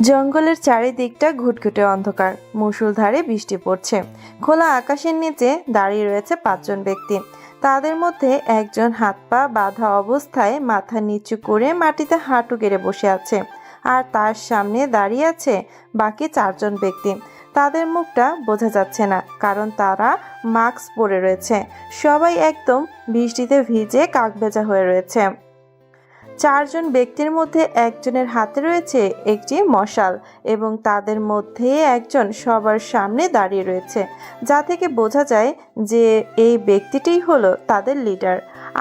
জঙ্গলের চারিদিকটা ঘুটঘুটে অন্ধকার। মুষলধারে বৃষ্টি পড়ছে। খোলা আকাশের নিচে দাঁড়িয়ে রয়েছে 5জন ব্যক্তি। তাদের মধ্যে একজন হাত পা বাঁধা অবস্থায় মাথা নিচু করে মাটিতে হাঁটু গেড়ে বসে আছে, আর তার সামনে দাঁড়িয়ে আছে বাকি 4জন ব্যক্তি। তাদের মুখটা বোঝা যাচ্ছে না, কারণ তারা মাস্ক পরে রয়েছে। সবাই একদম বৃষ্টিতে ভিজে কাকভেজা হয়ে রয়েছে। 4জন ব্যক্তির মধ্যে একজনের হাতে রয়েছে একটি মশাল, এবং তাদের মধ্যে একজন সবার সামনে দাঁড়িয়ে রয়েছে, যা থেকে বোঝা যায় যে এই ব্যক্তিটিই হলো তাদের লিডার।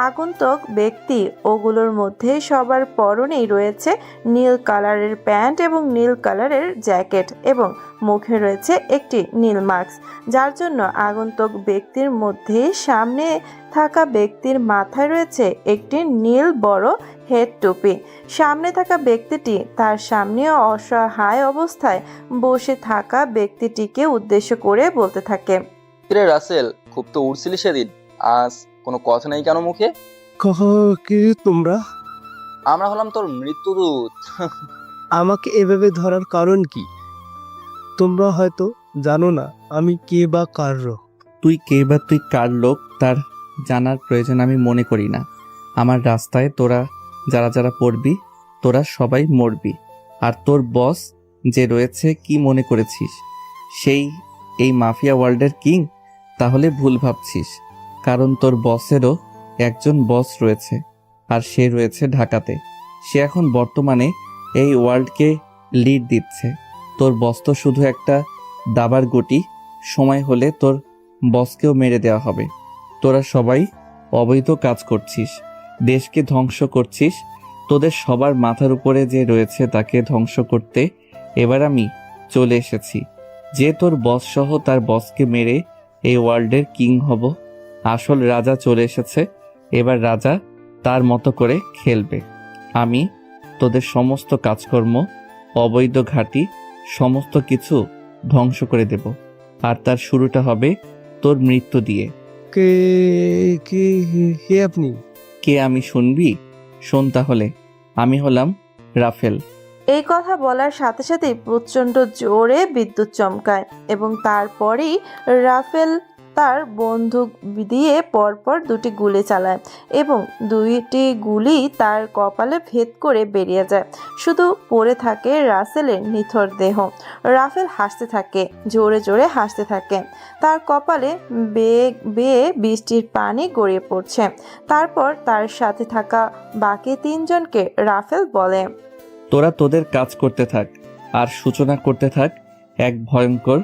আগন্তুক ব্যক্তি ওগুলোর মধ্যে সবার পরনেই রয়েছে নীল কালারের প্যান্ট এবং নীল কালারের জ্যাকেট, এবং মুখে রয়েছে একটি নীল মাস্ক, যার জন্য আগন্তুক ব্যক্তির মধ্যে সামনে থাকা ব্যক্তির মাথায় রয়েছে একটি নীল বড় হেড টুপি। সামনে থাকা ব্যক্তিটি তার সামনে অসহায় অবস্থায় বসে থাকা ব্যক্তিটিকে উদ্দেশ্য করে বলতে থাকে, কিরে রাসেল, খুব তো উড়ছিলি সেদিন, আজ কোনো কথা নেই কেন মুখে? কে তোমরা? আমরা হলাম তোর মৃত্যুদূত। আমাকে এভাবে ধরার কারণ কি? তোমরা হয়তো জানো না আমি কে বা কার। তুই কে বা তুই কার লোক তার জানার প্রয়োজন আমি মনে করি না। আমার রাস্তায় তোরা যারা যারা পড়বি তোরা সবাই মরবি। আর তোর বস যে রয়েছে কি মনে করেছিস সেই এই মাফিয়া ওয়ার্ল্ডের কিং? তাহলে ভুল ভাবছিস, কারণ তোর বসেরও একজন বস রয়েছে, আর সে রয়েছে ঢাকাতে। সে এখন বর্তমানে এই ওয়ার্ল্ডকে লিড দিচ্ছে। তোর বস তো শুধু একটা দাবার গুটি, সময় হলে তোর বসকেও মেরে দেওয়া হবে। তোরা সবাই অবৈধ কাজ করছিস, দেশকে ধ্বংস করছিস। তোদের সবার মাথার উপরে যে রয়েছে তাকে ধ্বংস করতে এবার আমি চলে এসেছি। যে তোর বস সহ তার বসকে মেরে এই ওয়ার্ল্ডের কিং হব। আসল রাজা চলে এসেছে, এবার রাজা তার মতো করে খেলবে। আমি তোদের সমস্ত কাজকর্ম, অবৈধ ঘাঁটি, সমস্ত কিছু ধ্বংস করে দেব। আর তার শুরুটা হবে তোর মৃত্যু দিয়ে। কে কে কে আপনি? কে আমি শুনবি? শোন তাহলে, আমি হলাম রাফেল। এই কথা বলার সাথে সাথেই প্রচণ্ড জোরে বিদ্যুৎ চমকায়, এবং তারপরেই রাফেল তার বন্দুক দিয়ে পরপর 2টি গুলি চালায়, এবং 2টি গুলি তার কপালে ভেদ করে বেরিয়ে যায়। শুধু পড়ে থাকে রাসেলের নিথর দেহ। রাফেল হাসতে থাকে, জোরে জোরে হাসতে থাকে। তার কপালে বেয়ে বেয়ে বৃষ্টির পানি গড়িয়ে পড়ছে। তারপর তার সাথে থাকা বাকি 3জনকে রাফেল বলে, তোরা তোদের কাজ করতে থাক, আর সূচনা করতে থাক এক ভয়ঙ্কর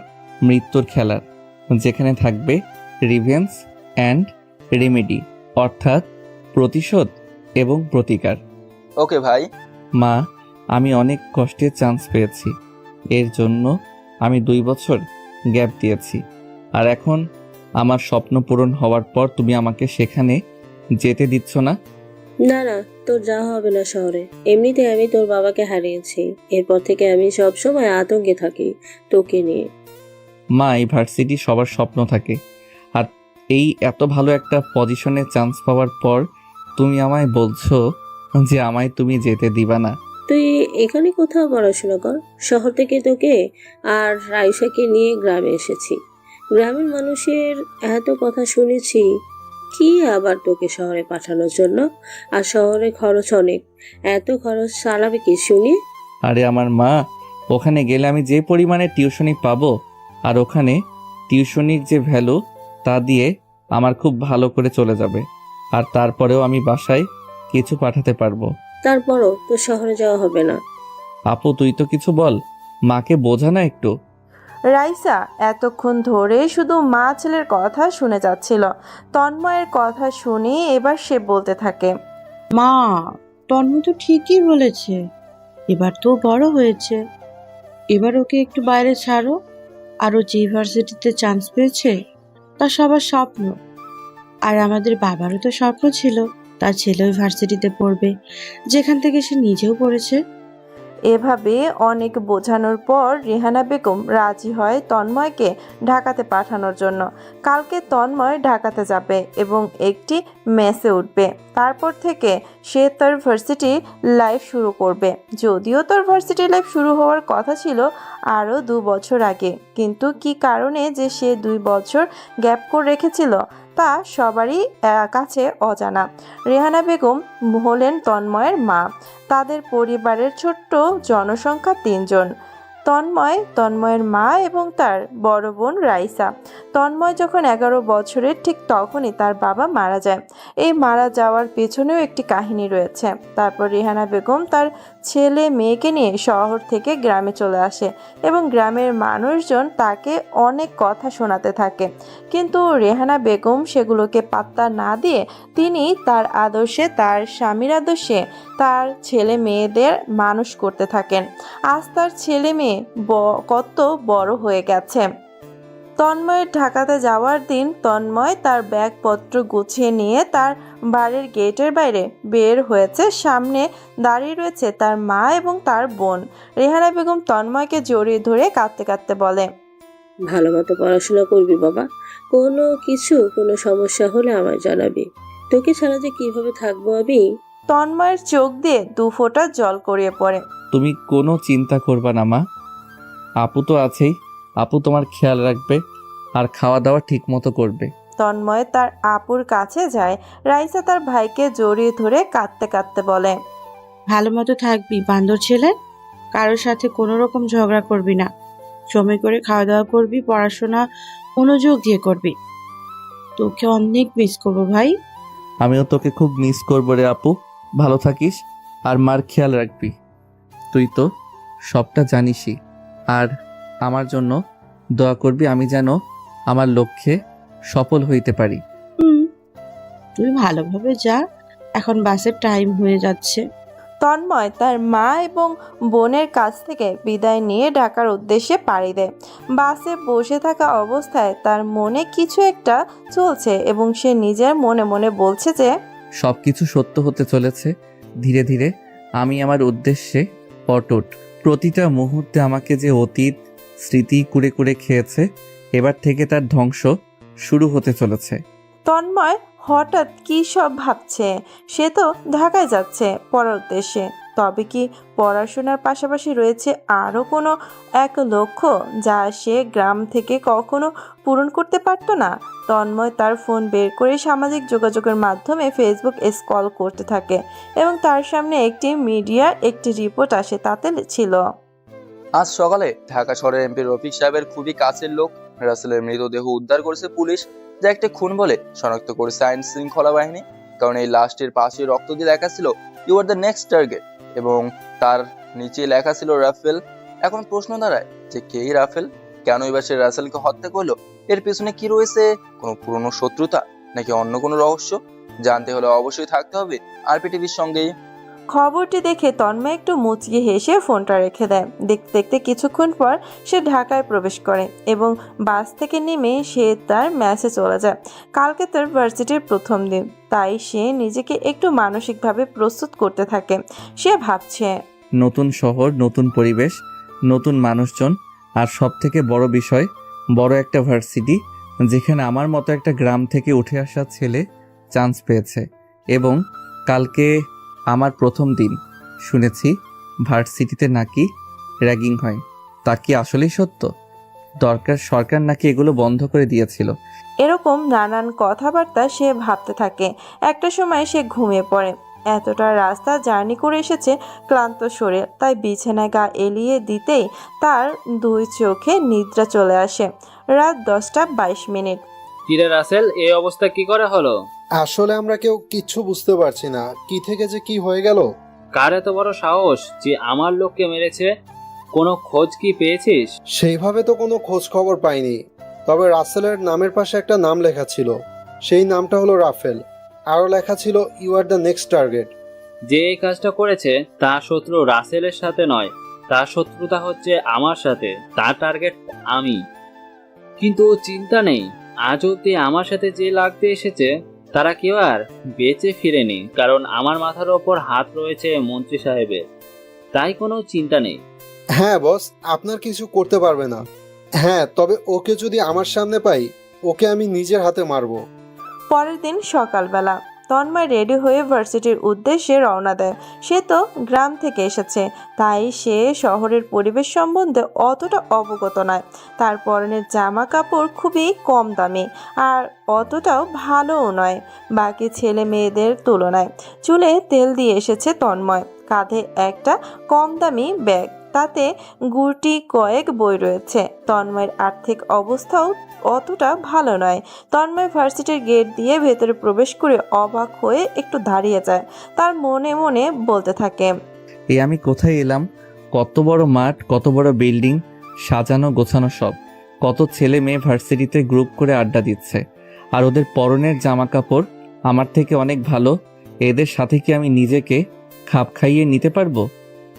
মৃত্যুর খেলার, যেখানে থাকবে রিভেঞ্জ অ্যান্ড রেমেডি, অর্থাৎ প্রতিশোধ এবং প্রতিকার। ওকে ভাই। মা, আমি অনেক কষ্টে চান্স পেয়েছি। এর জন্য আমি 2 বছর গ্যাপ দিয়েছি, আর এখন আমার স্বপ্ন পূরণ হওয়ার পর তুমি আমাকে সেখানে যেতে দিচ্ছ না। না না, তোর যাওয়া হবে না শহরে। এমনিতে আমি তোর বাবাকে হারিয়েছি। এরপর থেকে আমি সব সময় আতঙ্কে থাকি তোকে নিয়ে। মা, এই ভার্সিটি সবার স্বপ্ন থাকে, আর এই এত ভালো একটা পজিশনে চান্স পাওয়ার পর তুমি আমায় বলছো যে আমায় তুমি যেতে দিবা না। তুই এখানে কোথাও পড়াশোনা কর। শহর থেকে তোকে আর রাইসাকে নিয়ে গ্রামে এসেছি। গ্রামের মানুষের এত কথা শুনেছি, কি আবার তোকে শহরে পাঠানোর জন্য? আর শহরে খরচ অনেক। এত খরচ চালাবে কি শুনি? আরে আমার মা, ওখানে গেলে আমি যে পরিমাণে টিউশনি পাবো, আর ওখানে টিউশনির যে ভ্যালু তা দিয়ে আমার খুব ভালো করে চলে যাবে। আর তারপরেও আমি বাসায় কিছু পাঠাতে পারবো। তারপরও তো শহরে যাওয়া হবে না। আপু, তুই তো কিছু বল, মাকে বোঝা না একটু। রাইসা এতক্ষণ ধরে শুধু মা ছেলের কথা শুনে যাচ্ছিল। তন্ময়ের কথা শুনে এবার সে বলতে থাকে, মা, তন্ময় তো ঠিকই বলেছে। এবার তো বড় হয়েছে, এবার ওকে একটু বাইরে ছাড়ো। আর ও যে ইউনিভার্সিটিতে চান্স পেয়েছে তা সবার স্বপ্ন। আর আমাদের বাবারও তো স্বপ্ন ছিল তার ছেলে ইউনিভার্সিটিতে পড়বে, যেখান থেকে সে নিজেও পড়েছে। এভাবে অনেক বোঝানোর পর রেহানা বেগম রাজি হয় তন্ময়কে ঢাকাতে পাঠানোর জন্য। কালকে তন্ময় ঢাকাতে যাবে এবং একটি মেসে উঠবে। তারপর থেকে সে তার ভার্সিটি লাইফ শুরু করবে। যদিও তার ভার্সিটি লাইফ শুরু হওয়ার কথা ছিল আরও 2 বছর আগে, কিন্তু কী কারণে যে সে 2 বছর গ্যাপ করে রেখেছিল তা সবারই কাছে অজানা। রেহানা বেগম হলেন তন্ময়ের মা। তাদের পরিবারের ছোট্ট জনসংখ্যা 3 জন। তন্ময়ের মা এবং তার বড় বোন রাইসা। তন্ময় যখন 11 বছরের ঠিক তখনই তার বাবা মারা যায়। এই মারা যাওয়ার পেছনেও একটি কাহিনী রয়েছে। তারপর রেহানা বেগম তার ছেলে মেয়েকে নিয়ে শহর থেকে গ্রামে চলে আসে এবং গ্রামের মানুষজন তাকে অনেক কথা শোনাতে থাকে, কিন্তু রেহানা বেগম সেগুলোকে পাত্তা না দিয়ে তিনি তার আদর্শে, তার স্বামীর আদর্শে তার ছেলে মেয়েদের মানুষ করতে থাকেন। আজ তার ছেলে মেয়ে কত বড় হয়ে গেছে। তন্ময়ের ঢাকাতে যাওয়ার দিন তন্ময় তার ব্যাগপত্র গুছিয়ে নিয়ে তার বাড়ির গেটের বাইরে বের হয়েছে। সামনে দাঁড়িয়ে রয়েছে তার মা এবং তার বোন। রেহানা বেগম তন্ময়কে জড়িয়ে ধরে কাঁদতে কাঁদতে বলে, ভালো মতো পড়াশোনা করবি বাবা। কোনো সমস্যা হলে আমায় জানাবি। তোকে ছাড়া যে কিভাবে থাকবো আমি। তন্ময়ের চোখ দিয়ে 2 ফোঁটা জল গড়িয়ে পড়ে। তুমি কোনো চিন্তা করবা না মা, আপু তো আছেই। আপু তোমার খেয়াল রাখবে আর খাওয়া দাওয়া ঠিক মতো করবে। তন্ময় তার আপুর কাছে যায়। রাইসা তার ভাইকে জড়িয়ে ধরে কাঁদতে কাঁদতে বলে, ভালো মতো থাকবি বান্দর ছেলে। কারোর সাথে কোনো রকম ঝগড়া করবি না। সময় করে খাওয়া দাওয়া করবি, পড়াশোনা মনোযোগ দিয়ে করবি। তোকে অনেক মিস করবো ভাই। আমিও তোকে খুব মিস করবো রে আপু। ভালো থাকিস আর মার খেয়াল রাখবি। তুই তো সবটা জানিসই। আর আমার জন্য দোয়া করবি, আমি যেন আমার লক্ষ্যে সফল হইতে পারি। তুই ভালোভাবে যা, এখন বাসের টাইম হয়ে যাচ্ছে। তন্ময় তার মা এবং বোনের কাছ থেকে বিদায় নিয়ে ঢাকার উদ্দেশ্যে পাড়ি দেয়। বাসে বসে থাকা অবস্থায় তার মনে কিছু একটা চলছে এবং সে নিজের মনে মনে বলছে যে সব কিছু সত্য হতে চলেছে ধীরে ধীরে। আমি আমার উদ্দেশ্যে অটুট। প্রতিটা মুহূর্তে আমাকে যে অতীত স্মৃতি কুড়ে কুড়ে খেয়েছে, এবার থেকে তার ধ্বংস শুরু হতে চলেছে। তন্ময় হঠাৎ কী সব ভাবছে। সে তো ঢাকায় যাচ্ছে পড়ার উদ্দেশ্যে, তবে কি পড়াশোনার পাশাপাশি রয়েছে আরও কোনো এক লক্ষ্য যা সে গ্রাম থেকে কখনো পূরণ করতে পারতো না? তন্ময় তার ফোন বের করে সামাজিক যোগাযোগের মাধ্যমে ফেসবুক স্ক্রল করতে থাকে এবং তার সামনে একটি মিডিয়ার একটি রিপোর্ট আসে। তাতে ছিল, আজ সকালে ঢাকা শহরের এমপি রফিক সাহেবের খুবই কাছের লোক রাসেলের মৃতদেহ উদ্ধার করেছে পুলিশ, যা একটা খুন বলে শনাক্ত করেছে আইন শৃঙ্খলা বাহিনী। কারণ এই লাশটির পাশে রক্ত দিয়ে লেখা ছিল you are the next target এবং তার নিচে লেখা ছিল রাফেল। এখন প্রশ্ন দাঁড়ায় যে কে রাফেল, কেনই বা সে রাসেলকে হত্যা করলো? এর পিছনে কি রয়েছে? কোনো পুরনো শত্রুতা নাকি অন্য কোনো রহস্য? জানতে হলে অবশ্যই থাকতে হবে আরপি টিভির সঙ্গেই। খবরটি দেখে তন্ময় একটু মুচকি হেসে ফোনটা রেখে দেয়। দেখতে দেখতে কিছুক্ষণ পর সে ঢাকায় প্রবেশ করে এবং বাস থেকে নেমে সে তার মেসে চলে যায়। কালকে তার ভার্সিটির প্রথম দিন, তাই সে নিজেকে একটু মানসিকভাবে প্রস্তুত করতে থাকে। সে ভাবছে, নতুন শহর, নতুন পরিবেশ, নতুন মানুষজন, আর সব থেকে বড় বিষয় বড় একটা ভার্সিটি যেখানে আমার মতো একটা গ্রাম থেকে উঠে আসা ছেলে চান্স পেয়েছে। এবং কালকে আমার প্রথম দিন। শুনেছি ভার্সিটিতে নাকি র্যাগিং হয়। তা কি আসলেই সত্য? সরকার নাকি এগুলো বন্ধ করে দিয়েছিল। এরকম নানান কথাবার্তা সে ভাবতে থাকে। একটা সময় সে ঘুমিয়ে পড়ে। এতটা রাস্তা জার্নি করে এসেছে ক্লান্ত শরীর, তাই বিছানায় গা এলিয়ে দিতেই তার 2 চোখে নিদ্রা চলে আসে। রাত 10:22। কিরে রাসেল, এই অবস্থা কি করে হলো? আসলে আমরা কেউ কিচ্ছু বুঝতে পারছি না, কি থেকে যে কি হয়ে গেল। কার এত বড় সাহস যে আমার লোককে মেরেছে? কোনো খোঁজ কি পেয়েছিস? সেইভাবে তো কোনো খোঁজ খবর পাইনি, তবে রাসেলের নামের পাশে একটা নাম লেখা ছিল। সেই নামটা হলো রাফেল। আরও লেখা ছিল you are the next target. যে এই কাজটা করেছে তার শত্রু রাসেলের সাথে নয়, তার শত্রুতা হচ্ছে আমার সাথে। তার টার্গেট আমি। কিন্তু চিন্তা নেই, আজ অব্দি আমার সাথে যে লাগতে এসেছে তারা কেউ আর বেঁচে ফিরেনি, কারণ আমার মাথার ওপর হাত রয়েছে মন্ত্রী সাহেবের। তাই কোনো চিন্তা নেই। হ্যাঁ বস, আপনার কিছু করতে পারবে না। হ্যাঁ, তবে ওকে যদি আমার সামনে পাই, ওকে আমি নিজের হাতে মারবো। পরের দিন সকালবেলা তন্ময় রেডি হয়ে ভার্সিটির উদ্দেশ্যে রওনা দেয়। সে তো গ্রাম থেকে এসেছে, তাই সে শহরের পরিবেশ সম্বন্ধে অতটা অবগত নয়। তার পরনের জামা কাপড় খুবই কম দামি আর অতটাও ভালোও নয় বাকি ছেলে মেয়েদের তুলনায়। চুলে তেল দিয়ে এসেছে তন্ময়, কাঁধে একটা কম দামি ব্যাগ, তাতে গুটি কয়েক বই রয়েছে। তন্ময়ের আর্থিক অবস্থাও অতটা ভালো নয়। তন্ময় ভার্সিটির গেট দিয়ে ভেতরে প্রবেশ করে অবাক হয়ে একটু দাঁড়িয়ে যায়। তার মনে মনে বলতে থাকে, এই আমি কোথায় এলাম? কত বড় মাঠ, কত বড় বিল্ডিং, সাজানো গোছানো সব। কত ছেলে মেয়ে ভার্সিটিতে গ্রুপ করে আড্ডা দিচ্ছে, আর ওদের পরনের জামা কাপড় আমার থেকে অনেক ভালো। এদের সাথে কি আমি নিজেকে খাপ খাইয়ে নিতে পারবো?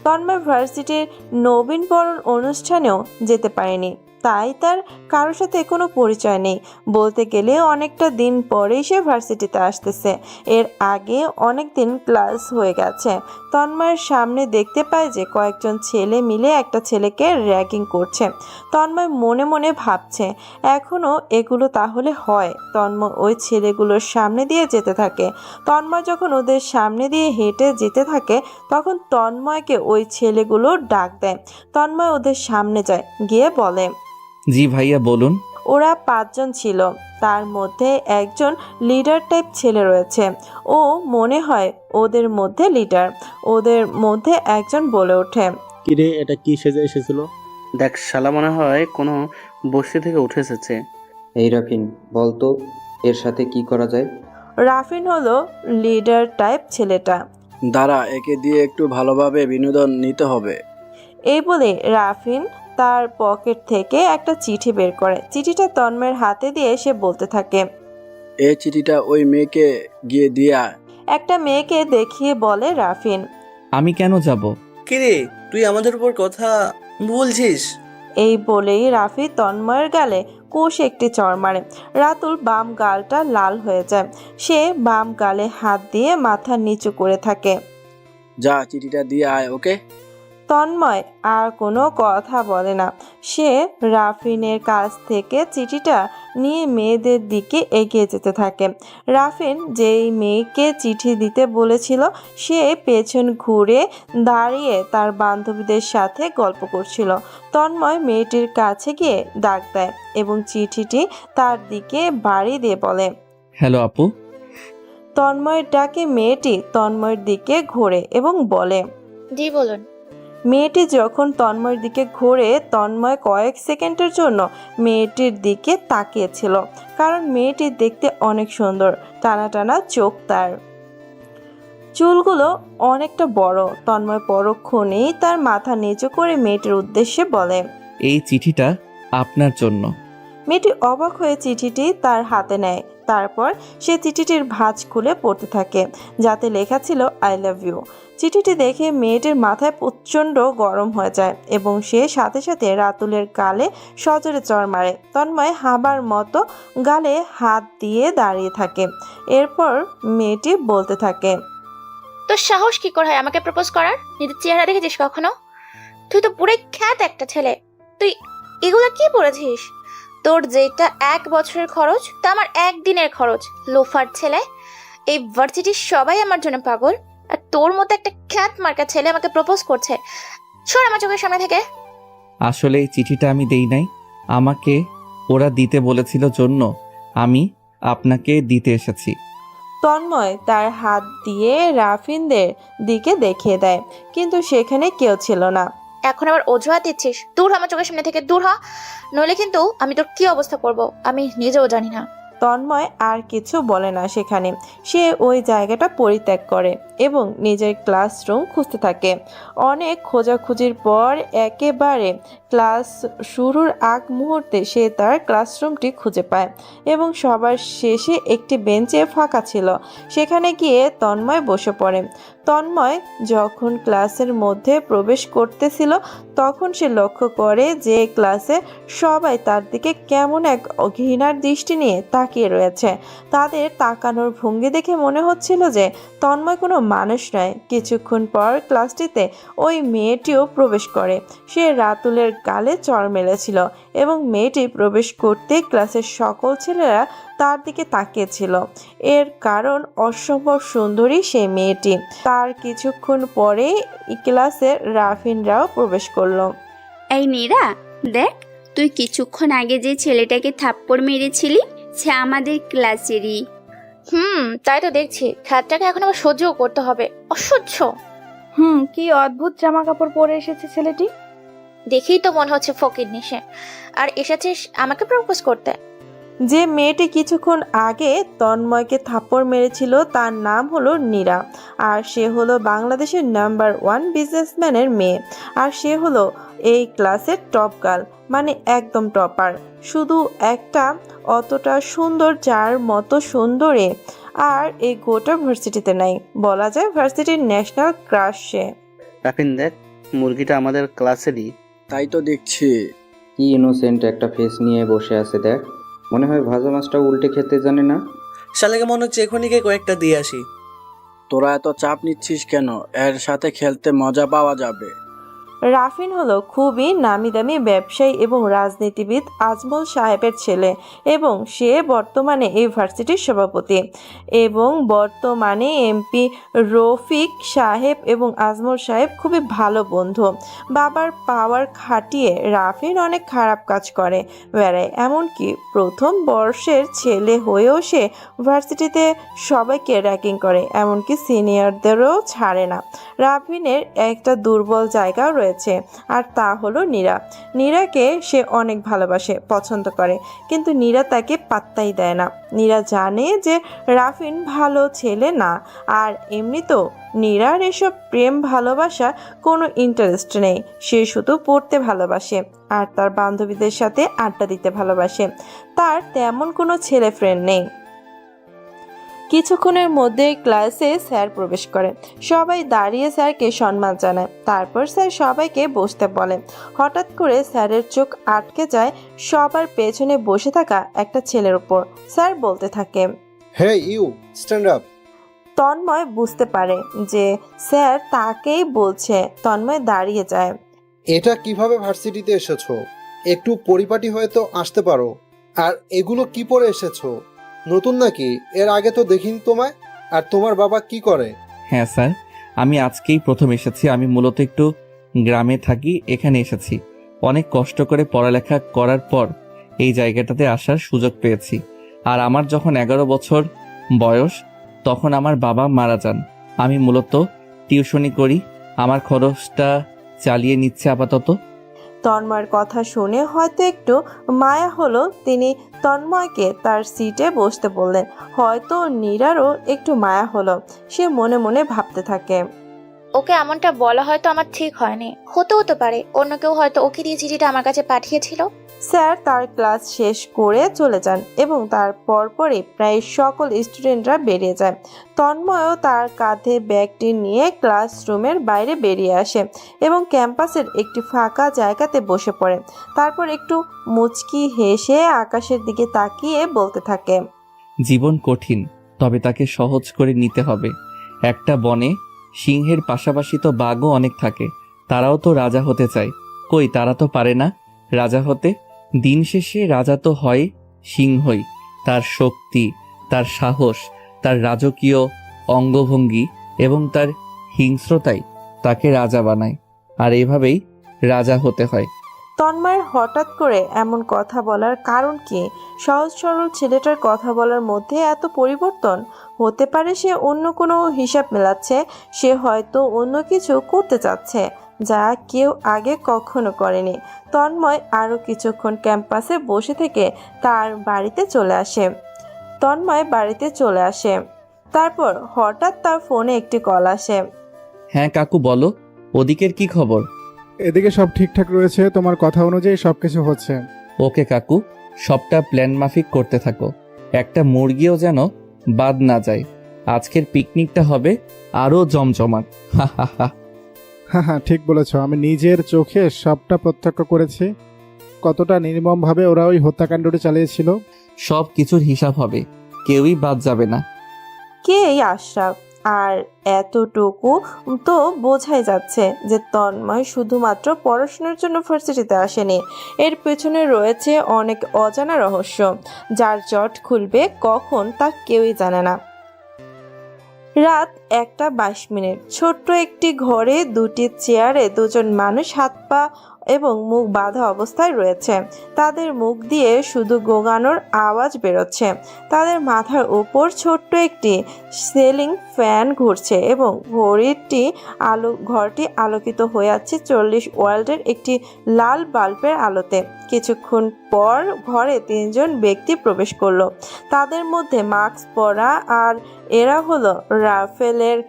তন্ময় ভার্সিটির নবীনবরণ অনুষ্ঠানেও যেতে পারেনি, তাই তার কারোর সাথে কোনো পরিচয় নেই। বলতে গেলে অনেকটা দিন পরেই সে ভার্সিটিতে আসতেছে। এর আগে অনেক দিন ক্লাস হয়ে গেছে। তন্ময়ের সামনে দেখতে পায় যে কয়েকজন ছেলে মিলে একটা ছেলেকে র্যাগিং করছে। তন্ময় মনে মনে ভাবছে, এখনও এগুলো তাহলে হয়। তন্ময় ওই ছেলেগুলোর সামনে দিয়ে যেতে থাকে। তন্ময় যখন ওদের সামনে দিয়ে হেঁটে যেতে থাকে, তখন তন্ময়কে ওই ছেলেগুলো ডাক দেয়। তন্ময় ওদের সামনে যায়, গিয়ে বলে, জি ভাইয়া বলুন। ওরা 5 জন ছিল, তার মধ্যে একজন লিডার টাইপ ছেলে রয়েছে। ও মনে হয় ওদের মধ্যে লিডার। ওদের মধ্যে একজন বলে ওঠে, কিরে, এটা কি সেজে এসেছিল? দেখ শালা, মনে হয় কোনো বস্তি থেকে উঠে এসেছে। এই রাফিন, বলতো এর সাথে কি করা যায়? রাফিন হলো লিডার টাইপ ছেলেটা। দাঁড়া, একে দিয়ে একটু ভালোভাবে বিনোদন নিতে হবে। এই বলে রাফিন তার পকেট থেকে একটা চিঠি বের করে। চিঠিটা তন্ময়ের হাতে দিয়ে সে বলতে থাকে, এই চিঠিটা ওই মেয়েকে গিয়ে দিয়ে আয়। একটা মেয়েকে দেখিয়ে বলে রাফিন। আমি কেন যাব? কিরে, তুই আমাদের উপর কথা বলছিস? এই বলেই রাফি তন্ময়ের গালে কষে একটি চড় মারে। রাতুল বাম গালটা লাল হয়ে যায়। সে বাম গালে হাত দিয়ে মাথা নিচু করে থাকে। যা, চিঠিটা দিয়ে আয়, ওকে? তন্ময় আর কোনো কথা বলে না। সে রাফিনের কাছ থেকে চিঠিটা নিয়ে মেয়েদের দিকে এগিয়ে যেতে থাকে। রাফিন যেই মেয়েকে চিঠি দিতে বলেছিল, সে পেছন ঘুরে দাঁড়িয়ে তার বান্ধবীদের সাথে গল্প করছিল। তন্ময় মেয়েটির কাছে গিয়ে ডাক দেয় এবং চিঠিটি তার দিকে বাড়ি দিয়ে বলে, হ্যালো আপু। তন্ময়ের ডাকে মেয়েটি তন্ময়ের দিকে ঘোরে এবং বলে, জি বলুন। মেয়েটি যখন তন্ময়ের দিকে ঘুরে, তন্ময় কয়েক সেকেন্ডের জন্য মেয়েটির দিকে তাকিয়েছিল, কারণ মেয়েটি দেখতে অনেক সুন্দর। টানা টানা চোখ, তার চুলগুলো অনেকটা বড়। তন্ময় পরক্ষণেই তার মাথা নিচু করে মেয়েটির উদ্দেশ্যে বলে, এই চিঠিটা আপনার জন্য। মেয়েটি অবাক হয়ে চিঠিটি তার হাতে নেয়। তারপর সে চিঠিটির ভাঁজ খুলে পড়তে থাকে, যাতে লেখা ছিল আই লাভ ইউ। চিঠিটি দেখে মেয়েটির মাথায় প্রচণ্ড গরম হয়ে যায় এবং সে সাথে সাথে রাতুলের গালে সজোরে চড় মারে। তন্ময় হাবার মতো গালে হাত দিয়ে দাঁড়িয়ে থাকে। এরপর মেয়েটি বলতে থাকে, তোর সাহস কি করে হয় আমাকে প্রপোজ করার? নিজের চেহারা দেখেছিস কখনো? তুই তো পুরো খ্যাত একটা ছেলে। তুই এগুলো কি পড়েছিস? তোর যেটা 1 বছরের খরচ, তা আমার 1 দিনের খরচ। লোফার ছেলে, এই ভার্সিটির সবাই আমার জন্য পাগল, আর তোর মতো একটা খ্যাত মার্কা ছেলে আমাকে প্রপোজ করছে। সর আমার চোখের সামনে থেকে। আসলে এই চিঠিটা আমি দেই নাই, আমাকে ওরা দিতে বলেছিল জন্য আমি আপনাকে দিতে এসেছি। তন্ময় তার হাত দিয়ে রাফিনদের দিকে দেখিয়ে দেয়, কিন্তু সেখানে কেউ ছিল না। এখন আবার অজুহাত দিচ্ছিস? দূর হ আমার চোখের সামনে থেকে, দূর হ, নইলে কিন্তু আমি তোর কি অবস্থা করব আমি নিজেও জানি না। তন্ময় আর কিছু বলে না। সেখানে সে ওই জায়গাটা পরিত্যাগ করে এবং নিজের ক্লাসরুম খুঁজতে থাকে। অনেক খোঁজাখুঁজির পর একেবারে ক্লাস শুরুর আগ মুহূর্তে সে তার ক্লাসরুমটি খুঁজে পায় এবং সবার শেষে একটি বেঞ্চে ফাঁকা ছিল। সেখানে গিয়ে তন্ময় বসে পড়ে। তন্ময় যখন ক্লাসের মধ্যে প্রবেশ করতেছিল, তখন সে লক্ষ্য করে যে ক্লাসে সবাই তার দিকে কেমন এক ঘৃণার দৃষ্টি নিয়ে তাকিয়ে তাকিয়ে রয়েছে। তাদের তাকানোর ভঙ্গি দেখে মনে হচ্ছিল যে তন্ময় কোনো মানুষ নয়। কিছুক্ষণ পর ক্লাসটিতে ওই মেয়েটিও প্রবেশ করে। সে রাতুলের গালে চড় মেরেছিল এবং মেয়েটি প্রবেশ করতে ক্লাসের সকল ছেলেরা তার দিকে তাকিয়েছিল। এর কারণ অসম্ভব সুন্দরী সেই মেয়েটি। তার কিছুক্ষণ পরে ক্লাসে রাফিনরাও প্রবেশ করলো। এই নীরা, দেখ, তুই কিছুক্ষণ আগে যে ছেলেটাকে থাপ্পড় মেরেছিলি সে আমাদের ক্লাসেরই। তাই তো দেখছি। খ্যাতটাকে এখন আবার সহ্যও করতে হবে। অসহ্য। কি অদ্ভুত জামা কাপড় পরে এসেছে ছেলেটি। দেখেই তো মনে হচ্ছে ফকির সে, আর এসেছিস আমাকে প্রপোজ করতে। যে মেয়েটি কিছুক্ষণ আগে তন্ময়কে থাপ্পড় মেরেছিল তার নাম হলো নীরা, আর সে হলো বাংলাদেশের নাম্বার 1 বিজনেসম্যানের মেয়ে। আর সে হলো এই ক্লাসের টপ গার্ল, মানে একদম টপার। শুধু একটা অতটা সুন্দর যার মতো সুন্দরী আর এই গোটা ভার্সিটিতে নাই। বলা যায় ভার্সিটির ন্যাশনাল ক্রাশ সে। রাফিন দেখ, মুরগিটা আমাদের ক্লাসেরই। তাই তো দেখছি। কি ইনোসেন্ট একটা ফেস নিয়ে বসে আছে দেখ, মনে হয় ভাজা মাছটা উল্টে খেতে জানে না। শালাকে মনে হচ্ছে এখনই কয়েকটা দিয়ে আসি। তোরা এত চাপ নিচ্ছিস কেন? এর সাথে খেলতে মজা পাওয়া যাবে। রাফিন হলো খুবই নামি দামি ব্যবসায়ী এবং রাজনীতিবিদ আজমল সাহেবের ছেলে, এবং সে বর্তমানে এই ভার্সিটির সভাপতি। এবং বর্তমানে এমপি রফিক সাহেব এবং আজমল সাহেব খুবই ভালো বন্ধু। বাবার পাওয়ার খাটিয়ে রাফিন অনেক খারাপ কাজ করে বেড়ায়। এমনকি প্রথম বর্ষের ছেলে হয়েও সে ভার্সিটিতে সবাইকে র্যাগিং করে, এমনকি সিনিয়রদেরও ছাড়ে না। রাফিনের একটা দুর্বল জায়গাও রয়েছে, আর তা হলো নীরা। নীরাকে সে অনেক ভালোবাসে, পছন্দ করে, কিন্তু নীরা তাকে পাত্তাই দেয় না। নীরা জানে যে রাফিন ভালো ছেলে না, আর এমনিতেও নীরার এসব প্রেম ভালোবাসা কোনো ইন্টারেস্ট নেই। সে শুধু পড়তে ভালোবাসে আর তার বান্ধবীদের সাথে আড্ডা দিতে ভালোবাসে। তার তেমন কোনো ছেলে ফ্রেন্ড নেই। কিছুক্ষণের মধ্যে ক্লাসে স্যার প্রবেশ করে। সবাই দাঁড়িয়ে স্যারকে সম্মান জানায়। তারপর স্যার সবাইকে বসতে বলে। হঠাৎ করে স্যারের চোখ আটকে যায় সবার পেছনে বসে থাকা একটা ছেলের উপর। স্যার বলতে থাকে, hey you, stand up. Tanmoy বুঝতে পারে যে স্যার তাকেই বলছে। তন্ময় দাঁড়িয়ে যায়। এটা কিভাবে ভার্সিটিতে এসেছো? একটু পরিপাটি হয়ে তো আসতে পারো। আর এগুলো কি পরে এসেছো? নতুন নাকি? এর আগে তো দেখিনি তোমায়। আর তোমার বাবা কি করে? হ্যাঁ স্যার, আমি আজকেই প্রথম এসেছি। আমি মূলত একটু গ্রামে থাকি, এখানে এসেছি। অনেক কষ্ট করে পড়ালেখা করার পর এই জায়গাটাতে আসার সুযোগ পেয়েছি। আর আমার যখন 11 বছর বয়স তখন আমার বাবা মারা যান। আমি মূলত টিউশনি করি, আমার খরচটা চালিয়ে নিচ্ছে আপাতত। তন্ময়ের কথা শুনে হয়তো একটু মায়া হলো। তিনি তন্ময়কে তার সিটে বসতে বললেন। হয়তো নীরারও একটু মায়া হলো। সে মনে মনে ভাবতে থাকে, ওকে এমনটা বলা হয়তো আমার ঠিক হয়নি। হতে পারে অন্য কেউ হয়তো ওকে দিয়ে চিঠিটা আমার কাছে পাঠিয়েছিল। স্যার তার ক্লাস শেষ করে চলে যান এবং তার পরপরই প্রায় সকল স্টুডেন্টরা বেরিয়ে যায়। তন্ময়ও তার কাঁধে ব্যাগটি নিয়ে ক্লাসরুমের বাইরে বেরিয়ে আসে এবং ক্যাম্পাসের একটি ফাঁকা জায়গাতে বসে পড়ে। তারপর একটু মুচকি হেসে আকাশের দিকে তাকিয়ে বলতে থাকে, জীবন কঠিন, তবে তাকে সহজ করে নিতে হবে। একটা বনে সিংহের পাশাপাশি তো বাঘও অনেক থাকে। তারাও তো রাজা হতে চায়, কই তারা তো পারে না রাজা হতে। দিন শেষে রাজা তো হয় সিংহই। তার শক্তি, তার সাহস, তার রাজকীয় অঙ্গভঙ্গি এবং তার হিংস্রতাই তাকে রাজা বানায়। আর এভাবেই রাজা হতে হয়। তন্ময়ের হঠাৎ করে এমন কথা বলার কারণ কি? সহজ সরল ছেলেটার কথা বলার মধ্যে এত পরিবর্তন? হতে পারে সে অন্য কোনো হিসাব মেলাচ্ছে। সে হয়তো অন্য কিছু করতে চাচ্ছে যা কেউ আগে কখনো করেনি। তন্ময় আরও কিছুক্ষণ ক্যাম্পাসে বসে থেকে তার বাড়িতে চলে আসে। তারপর হঠাৎ তার ফোনে একটি কল আসে। হ্যাঁ কাকু বলো, ওদিকের কি খবর? এদিকে সব ঠিকঠাক রয়েছে, তোমার কথা অনুযায়ী সবকিছু হচ্ছে। ওকে কাকু, সবটা প্ল্যান মাফিক করতে থাকো। একটা মুরগিও যেন বাদ না যায়। আজকের পিকনিকটা হবে আরো জমজমাট। হা হা হা। হ্যাঁ, ঠিক বলেছ। আমি নিজের চোখে সবটা প্রত্যক্ষ করেছি। কতটা নির্মমভাবে ওরা ওই হত্যাকাণ্ডটি চালিয়েছিল? সব কিছুর হিসাব হবে, কেউই বাদ যাবে না। কে এই আশরাফ? আর এতটুকু তো বোঝাই যাচ্ছে যে তন্ময় শুধুমাত্র পড়াশোনার জন্য ভার্সিটিতে আসেনি। এর পেছনে রয়েছে অনেক অজানা রহস্য, যার জট খুলবে কখন তা কেউই জানে না। রাত 1:22। ছোট্ট একটি ঘরে দুটি চেয়ারে দুজন মানুষ হাত পা এবং মুখ বাঁধা অবস্থায় রয়েছে। তাদের মুখ দিয়ে শুধু গোঙানোর আওয়াজ বেরোচ্ছে। তাদের মাথার উপর ছোট্ট একটি সিলিং ফ্যান ঘুরছে এবং ঘরটি আলোকিত হয়ে আছে 40 ওয়াটের একটি লাল বাল্বের আলোতে। কিছুক্ষণ পর ঘরে 3 জন ব্যক্তি প্রবেশ করলো। তাদের মধ্যে মাস্ক পরা, আর এরা হলো রাফেলের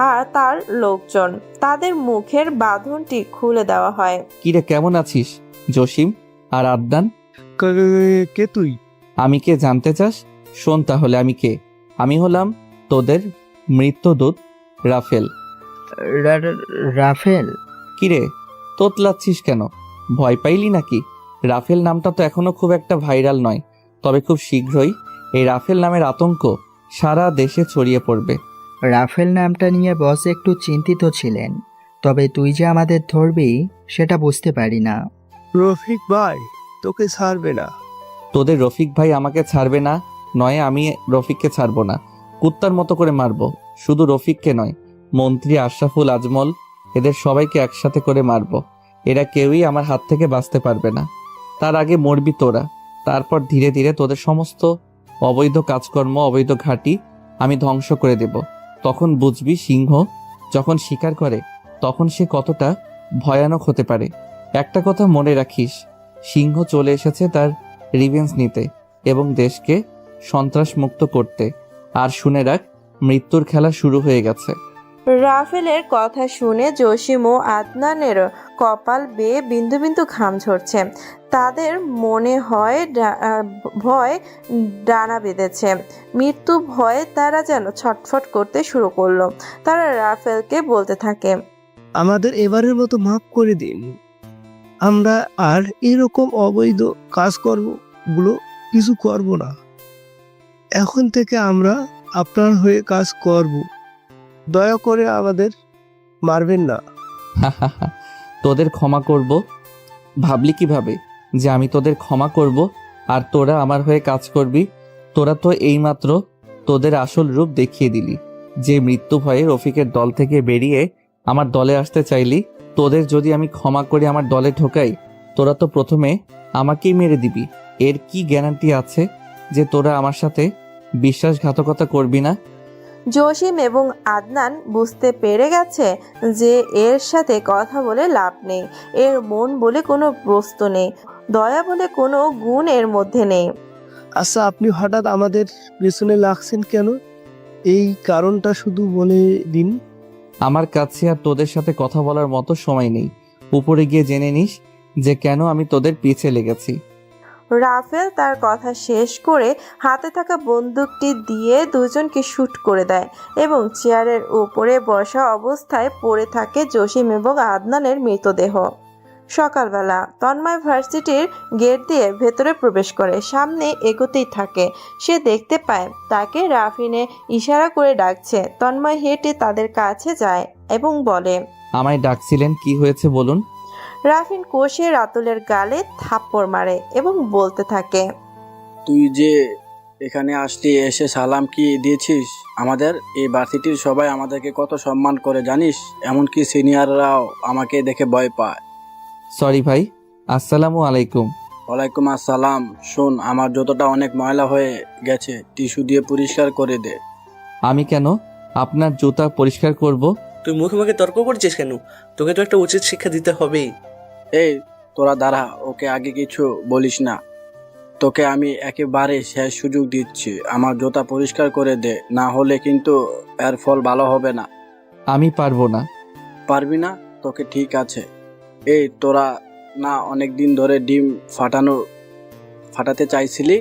আর তার লোকজন। তাদের মুখের বাঁধনটি খুলে দেওয়া হয়। কিরে, কেমন আছিস জসিম আর আদনান? কে তুই? আমি কে জানতে চাস? শোন তাহলে আমি কে। আমি হলাম তোদের মৃত্যুদূত রাফেল। রাফেল? কিরে, তোতলাচ্ছিস কেন? ভয় পাইলি নাকি? রাফেল নামটা তো এখনো খুব একটা ভাইরাল নয়, তবে খুব শীঘ্রই এই রাফেল নামের আতঙ্ক সারা দেশে ছড়িয়ে পড়বে। রাফেল নামটা নিয়ে বস একটু চিন্তিত ছিলেন, তবে তুই যে আমাদের ধরবি সেটা বুঝতে পারি না। রফিক ভাই তোকে ছাড়বে না। তোদের রফিক ভাই আমাকে ছাড়বে না, নয় আমি রফিককে ছাড়বো না। কুত্তার মতো করে মারবো। শুধু রফিককে নয়, মন্ত্রী আশরাফুল, আজমল, এদের সবাইকে একসাথে করে মারবো। এরা কেউই আমার হাত থেকে বাঁচতে পারবে না। তার আগে মরবি তোরা। তারপর ধীরে ধীরে তোদের সমস্ত অবৈধ কাজকর্ম, অবৈধ ঘাঁটি আমি ধ্বংস করে দেব। তখন বুঝবি সিংহ যখন শিকার করে তখন সে কতটা ভয়ানক হতে পারে। একটা কথা মনে রাখিস, সিংহ চলে এসেছে তার রিভেঞ্জ নিতে এবং দেশকে সন্ত্রাস মুক্ত করতে। আর শুনে রাখ, মৃত্যুর খেলা শুরু হয়ে গেছে। রাফেলের কথা শুনে জসিম ও আদনানের কপাল বেয়ে বিন্দু বিন্দু ঘাম ঝরছে। তাদের মনে হয় ভয় ডানা বেঁধেছে। মৃত্যু ভয়ে তারা যেন ছটফট করতে শুরু করলো। তারা রাফেলকে বলতে থাকে, আমাদের এবারের মতো মাফ করে দিন। আমরা আর এরকম অবৈধ কাজকর্মগুলো কিছু করব না। এখন থেকে আমরা আপনার হয়ে কাজ করব। দয়া করে আমাদের মারবেন না। তোদের ক্ষমা করব? ভাবলি কিভাবে যে আমি তোদের ক্ষমা করব আর তোরা আমার হয়ে কাজ করবি? তোরা তো এইমাত্র তোদের আসল রূপ দেখিয়ে দিলি। যে মৃত্যু ভয়ে রফিকের দল থেকে বেরিয়ে আমার দলে আসতে চাইলি, তোদের যদি আমি ক্ষমা করে আমার দলে ঢোকাই, তোরা তো প্রথমে আমাকেই মেরে দিবি। এর কি গ্যারান্টি আছে যে তোরা আমার সাথে বিশ্বাসঘাতকতা করবি না? জসিম এবং আদনান বুঝতে পেরে গেছে যে এর সাথে কথা বলে লাভ নেই। এর মন বলে কোনো বস্তু নেই, দয়া বলে কোনো গুণ এর মধ্যে নেই। আচ্ছা, আপনি হঠাৎ আমাদের পেছনে লাগছেন কেন? এই কারণটা শুধু বলে দিন। আমার কাছে আর তোদের সাথে কথা বলার মতো সময় নেই। উপরে গিয়ে জেনে নিস যে কেন আমি তোদের পিছে লেগেছি। রাফেল তার কথা শেষ করে হাতে থাকা বন্দুকটি দিয়ে দুজনকে শুট করে দেয় এবং চেয়ারের উপরে বসা অবস্থায় পড়ে থাকে জসিম এবং আদনানের মৃতদেহ। সকালবেলা তন্ময় ভার্সিটির গেট দিয়ে ভেতরে প্রবেশ করে। সামনে এগোতেই থাকে। সে দেখতে পায় তাকে রাফিনে ইশারা করে ডাকছে। তন্ময় হেঁটে তাদের কাছে যায় এবং বলে, আমায় ডাকছিলেন, কি হয়েছে বলুন? রাফিন কষে রাতুলের গালে থাপ্পড় মারে এবং বলতে থাকে, তুই যে এখানে আসলি, এসে সালাম কি দিয়েছিস? আমাদের এই ভার্সিটির সবাই আমাদেরকে কত সম্মান করে জানিস? এমনকি সিনিয়ররাও আমাকে দেখে ভয় পায়। সরি ভাই, আসসালামু আলাইকুম। ওয়ালাইকুম আসসালাম। শোন, আমার জুতোটা অনেক ময়লা হয়ে গেছে, টিস্যু দিয়ে পরিষ্কার করে দে। আমি কেন আপনার জুতা পরিষ্কার করব? তুই মুখে মুখে তর্ক করছিস কেন? তোকে তো একটা উচিত শিক্ষা দিতে হবেই। এই তোরা দাঁড়া, ওকে আগে কিছু বলিস না। তোকে আমি একেবারে শেষ সুযোগ দিচ্ছি, আমার জুতা পরিষ্কার করে দে, না হলে কিন্তু এর ফল ভালো হবে না। আমি পারবো না। পারবি না? তোকে ঠিক আছে। এই তোরা না অনেক দিন ধরে ডিম ফাটাতে চাইছিলি?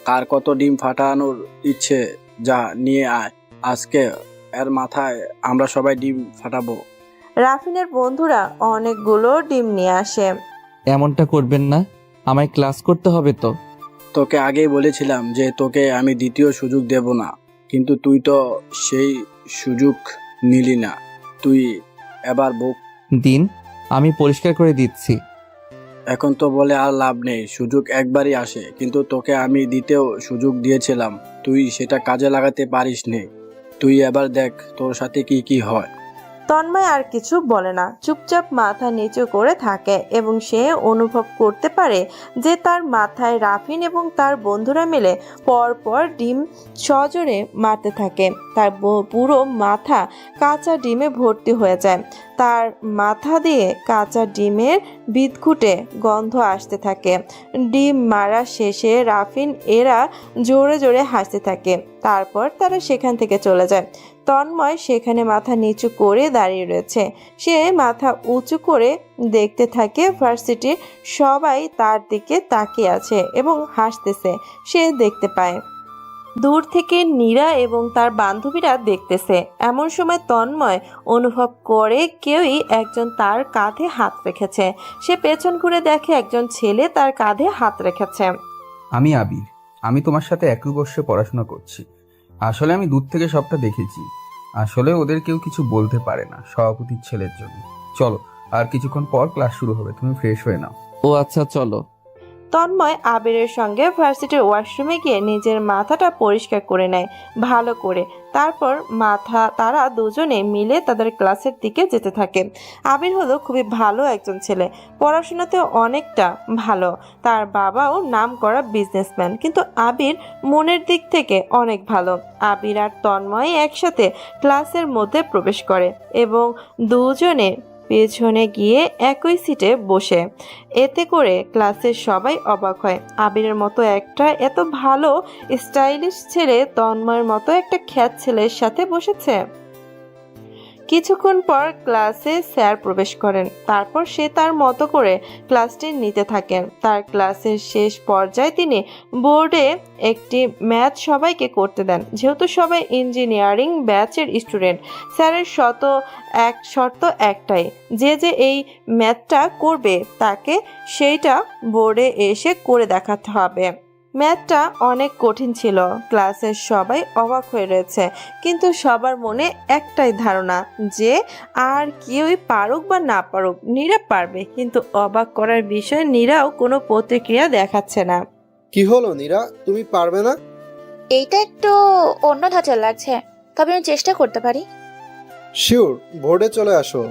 কার কত ডিম ফাটানোর ইচ্ছে, যা নিয়ে আয়। আজকে এর মাথায় আমরা সবাই ডিম ফাটাবো। রাফিনের বন্ধুরা অনেকগুলো ডিম নিয়ে আসে। এমনটা করবেন না, আমায় ক্লাস করতে হবে তো। তোকে আগেই বলেছিলাম যে তোকে আমি দ্বিতীয় সুযোগ দেব না, কিন্তু তুই তো সেই সুযোগ নিলি না। তুই এবার বুক দিন, আমি পরিষ্কার করে দিচ্ছি। এখন তো বলে আর লাভ নেই, সুযোগ একবারই আসে, কিন্তু তোকে আমি দ্বিতীয় সুযোগ দিয়েছিলাম, তুই সেটা কাজে লাগাতে পারিস নি। তুই এবার দেখ তোর সাথে কি কি হয়। তন্ময় আর কিছু বলে না, চুপচাপ মাথা নিচু করে থাকে এবং সে অনুভব করতে পারে যে তার মাথায় রাফিন এবং তার বন্ধুরা মিলে পরপর ডিম সজোরে মারতে থাকে। তার পুরো মাথা কাঁচা ডিমে ভর্তি হয়ে যায়। তার মাথা দিয়ে কাঁচা ডিমের বিদঘুটে গন্ধ আসতে থাকে। ডিম মারা শেষে রাফিন এরা জোরে জোরে হাসতে থাকে। তারপর তারা সেখান থেকে চলে যায়। তন্ময় সেখানে মাথা নিচু করে দাঁড়িয়ে রয়েছে। সে মাথা উঁচু করে দেখতে থাকে ভার্সিটির সবাই তার দিকে তাকিয়ে আছে এবং হাসতেছে। সে দেখতে পায় দূর থেকে নীরা এবং তার বান্ধবীরা দেখতেছে। এমন সময় তন্ময় অনুভব করে কেউই একজন তার কাঁধে হাত রেখেছে। সে পেছন ঘুরে দেখে একজন ছেলে তার কাঁধে হাত রেখেছে। আমি আবির, আমি তোমার সাথে একই বর্ষে পড়াশোনা করছি। আসলে আমি দূর থেকে সবটা দেখেছি। আসলে ওদের কেউ কিছু বলতে পারে না সভাপতির ছেলের জন্য। চলো, আর কিছুক্ষণ পর ক্লাস শুরু হবে, তুমি ফ্রেশ হয়ে নাও। ও আচ্ছা, চলো। তন্ময় আবিরের সঙ্গে ভার্সিটির ওয়াশরুমে গিয়ে নিজের মাথাটা পরিষ্কার করে নেয় ভালো করে। তারপর তারা দুজনে মিলে তাদের ক্লাসের দিকে যেতে থাকে। আবির হলো খুবই ভালো একজন ছেলে, পড়াশোনাতেও অনেকটা ভালো। তার বাবাও নামকরা বিজনেসম্যান, কিন্তু আবির মনের দিক থেকে অনেক ভালো। আবির আর তন্ময় একসাথে ক্লাসের মধ্যে প্রবেশ করে এবং দুজনে পেছনে গিয়ে একই সিটে বসে। এতে করে ক্লাসের সবাই অবাক হয়। আবিরের মতো একটা এত ভালো স্টাইলিশ ছেলে তন্ময়ের মতো একটা খ্যাত ছেলের সাথে বসেছে। কিছুক্ষণ পর ক্লাসে স্যার প্রবেশ করেন। তারপর সে তার মতো করে ক্লাসটি নিতে থাকেন। তার ক্লাসের শেষ পর্যায়ে তিনি বোর্ডে একটি ম্যাথ সবাইকে করতে দেন। যেহেতু সবাই ইঞ্জিনিয়ারিং ব্যাচের স্টুডেন্ট, স্যারের শর্ত একটাই, যে এই ম্যাথটা করবে তাকে সেইটা বোর্ডে এসে করে দেখাতে হবে। ম্যাথটা অনেক কঠিন ছিল। ক্লাসের সবাই অবাক হয়ে রয়েছে, কিন্তু সবার মনে একটাই ধারণা যে আর কেউই পারুক বা না পারুক, নীরা পারবে। কিন্তু অবাক করার বিষয়ে নীরাও কোনো প্রতিক্রিয়া দেখাচ্ছে না। কি হলো নীরা, তুমি পারবে না? এইটা একটু অন্য ধাঁচের লাগছে, তবে আমি চেষ্টা করতে পারি। শিওর, বোর্ডে চলে আসো।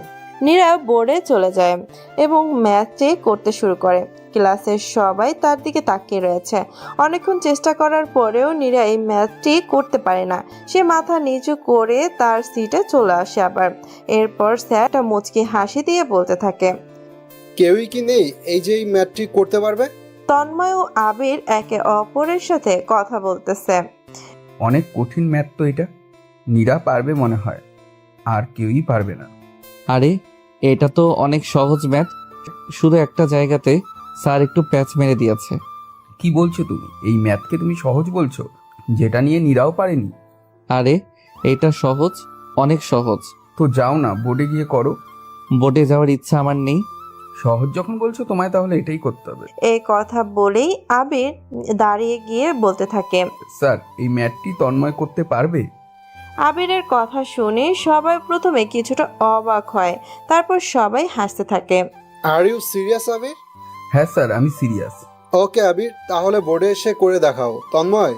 নীরা বোর্ডে চলে যায় এবং ম্যাথটি করতে শুরু করে। ক্লাসের সবাই তার দিকে তাকিয়ে রয়েছে। অনেকক্ষণ চেষ্টা করার পরেও নীরা এই ম্যাথটি করতে পারে না। সে মাথা নিচু করে তার সিটে চলে আসে আবার। এরপর স্যারটা মুচকি হাসি দিয়ে বলতে থাকে, কেউই কি নেই এই যে এই ম্যাথটি করতে পারবে? তন্ময় ও আবির একে অপরের সাথে কথা বলতেছে। অনেক কঠিন ম্যাথ তো এটা, নীরা পারবে মনে হয়, আর কেউই পারবে না। আরে, এটা তো অনেক সহজ ম্যাথ, শুধু একটা জায়গাতে স্যার একটু প্যাচ মেরে দিয়েছে। কি বলছো তুমি? এই ম্যাথকে তুমি সহজ বলছো, যেটা নিয়ে নীরাও পারেনি? আরে, এটা সহজ, অনেক সহজ। তো যাও না, বোর্ডে গিয়ে করো। বোর্ডে যাওয়ার ইচ্ছা আমার নেই। সহজ যখন বলছো তোমায়, তাহলে এটাই করতে হবে। এই কথা বলেই আবির দাঁড়িয়ে গিয়ে বলতে থাকে, স্যার, এই ম্যাথটি তন্ময় করতে পারবে? আবিরের কথা শুনে সবাই প্রথমে কিছুটা অবাক হয়, তারপর সবাই হাসতে থাকে। আর ইউ সিরিয়াস আবির? হ্যাঁ স্যার, আমি সিরিয়াস। ওকে আবির, তাহলে বোর্ডে এসে করে দেখাও। তন্ময়।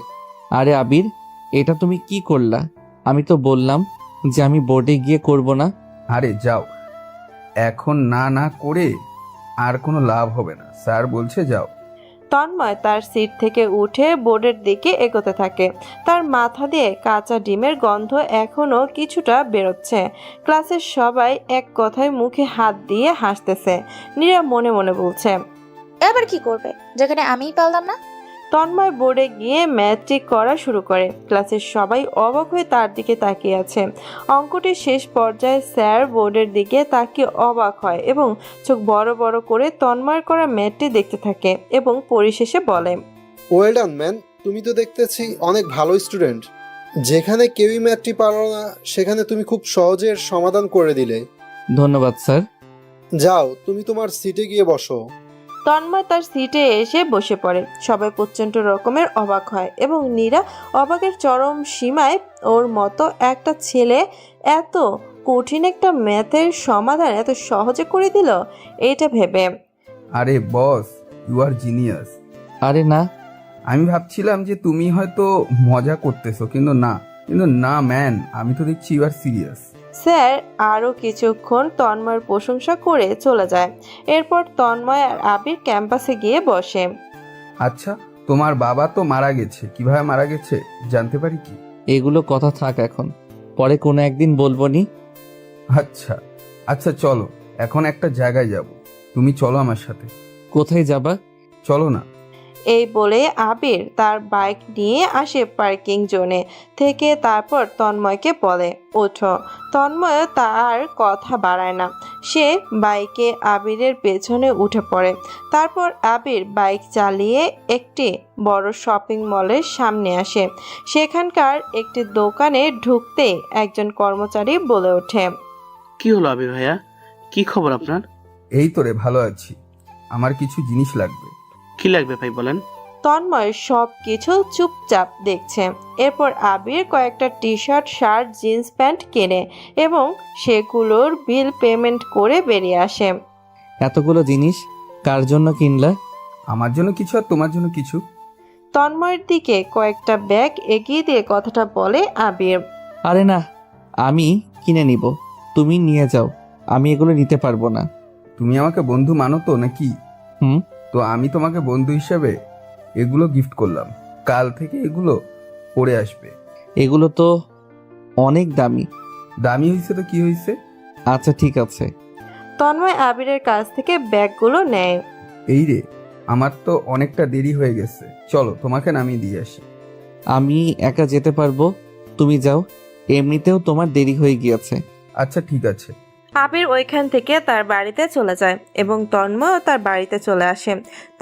আরে আবির, এটা তুমি কি করলা? আমি তো বললাম যে আমি বোর্ডে গিয়ে করব না। আরে যাও, এখন না করে আর কোনো লাভ হবে না, স্যার বলছে যাও। তন্ময় তার সিট থেকে উঠে বোর্ডের দিকে এগোতে থাকে। তার মাথা দিয়ে কাঁচা ডিমের গন্ধ এখনো কিছুটা বেরোচ্ছে। ক্লাসের সবাই এক কথায় মুখে হাত দিয়ে হাসতেছে। নীরা মনে মনে বলছে, এবার কি করবে যেখানে আমিই পারলাম না? তন্ময় বোর্ডে গিয়ে ম্যাথটি করা শুরু করে। ক্লাসের সবাই অবাক হয়ে তার দিকে তাকিয়ে আছে। অঙ্কটির শেষ পর্যায়ে স্যার বোর্ডের দিকে তাকিয়ে অবাক হয় এবং চোখ বড় বড় করে তন্ময়ের করা ম্যাথটি দেখতে থাকে এবং পরিশেষে বলে, ওয়েল ডান ম্যান, তুমি তো দেখতেছি অনেক ভালো স্টুডেন্ট। যেখানে কেউই ম্যাথটি পারো না, সেখানে তুমি খুব সহজে এর সমাধান করে দিলে। ধন্যবাদ স্যার। যাও, তুমি তোমার সিটে গিয়ে বসো। তন্ময় তার সিটে এসে বসে পড়ে। সবাই প্রচণ্ড রকমের অবাক হয় এবং নীরা অবাকের চরম সীমায়। ওর মতো একটা ছেলে এত কঠিন একটা ম্যাথের সমাধান এত সহজে করে দিল এটা ভেবে। আরে বস, ইউ আর জিনিয়াস। আরে না, আমি ভাবছিলাম যে তুমি হয়তো মজা করতেছো, কিন্তু না ম্যান, আমি তো দেখছি ইউ আর সিরিয়াস। স্যার আরও কিছুক্ষণ তন্ময়ের প্রশংসা করে চলে যায়। এরপর তন্ময় আর আবির ক্যাম্পাসে গিয়ে বসে। আচ্ছা, তোমার বাবা তো মারা গেছে, কিভাবে মারা গেছে জানতে পারি কি? এগুলো কথা থাক এখন, পরে কোনো একদিন বলবো নি। আচ্ছা আচ্ছা, চলো এখন একটা জায়গায় যাব, তুমি চলো আমার সাথে। কোথায় যাবা? চলো না। এই বলে আবির তার বাইক নিয়ে আসে পার্কিং জোনে থেকে। তারপর তন্ময়কে বলে ওঠো। তন্ময় তার কথা বাড়ায় না, সে বাইকে আবিরের পেছনে উঠে পড়ে। তারপর আবির বাইক চালিয়ে একটি বড় শপিং মলের সামনে আসে। সেখানকার একটি দোকানে ঢুকতেই একজন কর্মচারী বলে ওঠে, কি হলো আবির ভাইয়া, কি খবর আপনার? এই তো রে, ভালো আছি। আমার কিছু জিনিস লাগবে। কি লাগবে ভাই বলেন? তন্ময় সব কিছু চুপচাপ দেখছে। এরপর আবির কয়েকটা T shirt, shirt, jeans pant কেনে এবং সেগুলোর বিল পেমেন্ট করে বেরিয়ে আসে। এতগুলো জিনিস কার জন্য কিনলা? আমার জন্য কিছু আর তোমার জন্য কিছু। তন্ময়ের দিকে কয়েকটা ব্যাগ এগিয়ে দিয়ে কথাটা বলে আবির। আরে না, আমি কিনে নিব, তুমি নিয়ে যাও, আমি এগুলো নিতে পারবো না। তুমি আমাকে বন্ধু মানো তো নাকি? হুম। তো আমি তোমাকে বন্ধু হিসেবে এগুলো গিফট করলাম, কাল থেকে এগুলো পরে আসবে। এগুলো তো অনেক দামি। দামি হয়েছে তো কি হয়েছে? আচ্ছা ঠিক আছে। তন্ময় আবিরের কাছ থেকে ব্যাগগুলো নেয়। এই রে, আমার তো অনেকটা দেরি হয়ে গেছে, চলো তোমাকে নামিয়ে দিয়ে আসি। আমি একা যেতে পারবো, তুমি যাও, এমনিতেও তোমার দেরি হয়ে গিয়েছে। আচ্ছা ঠিক আছে। আবির ওইখান থেকে তার বাড়িতে চলে যায় এবং তন্ময়ও তার বাড়িতে চলে আসে।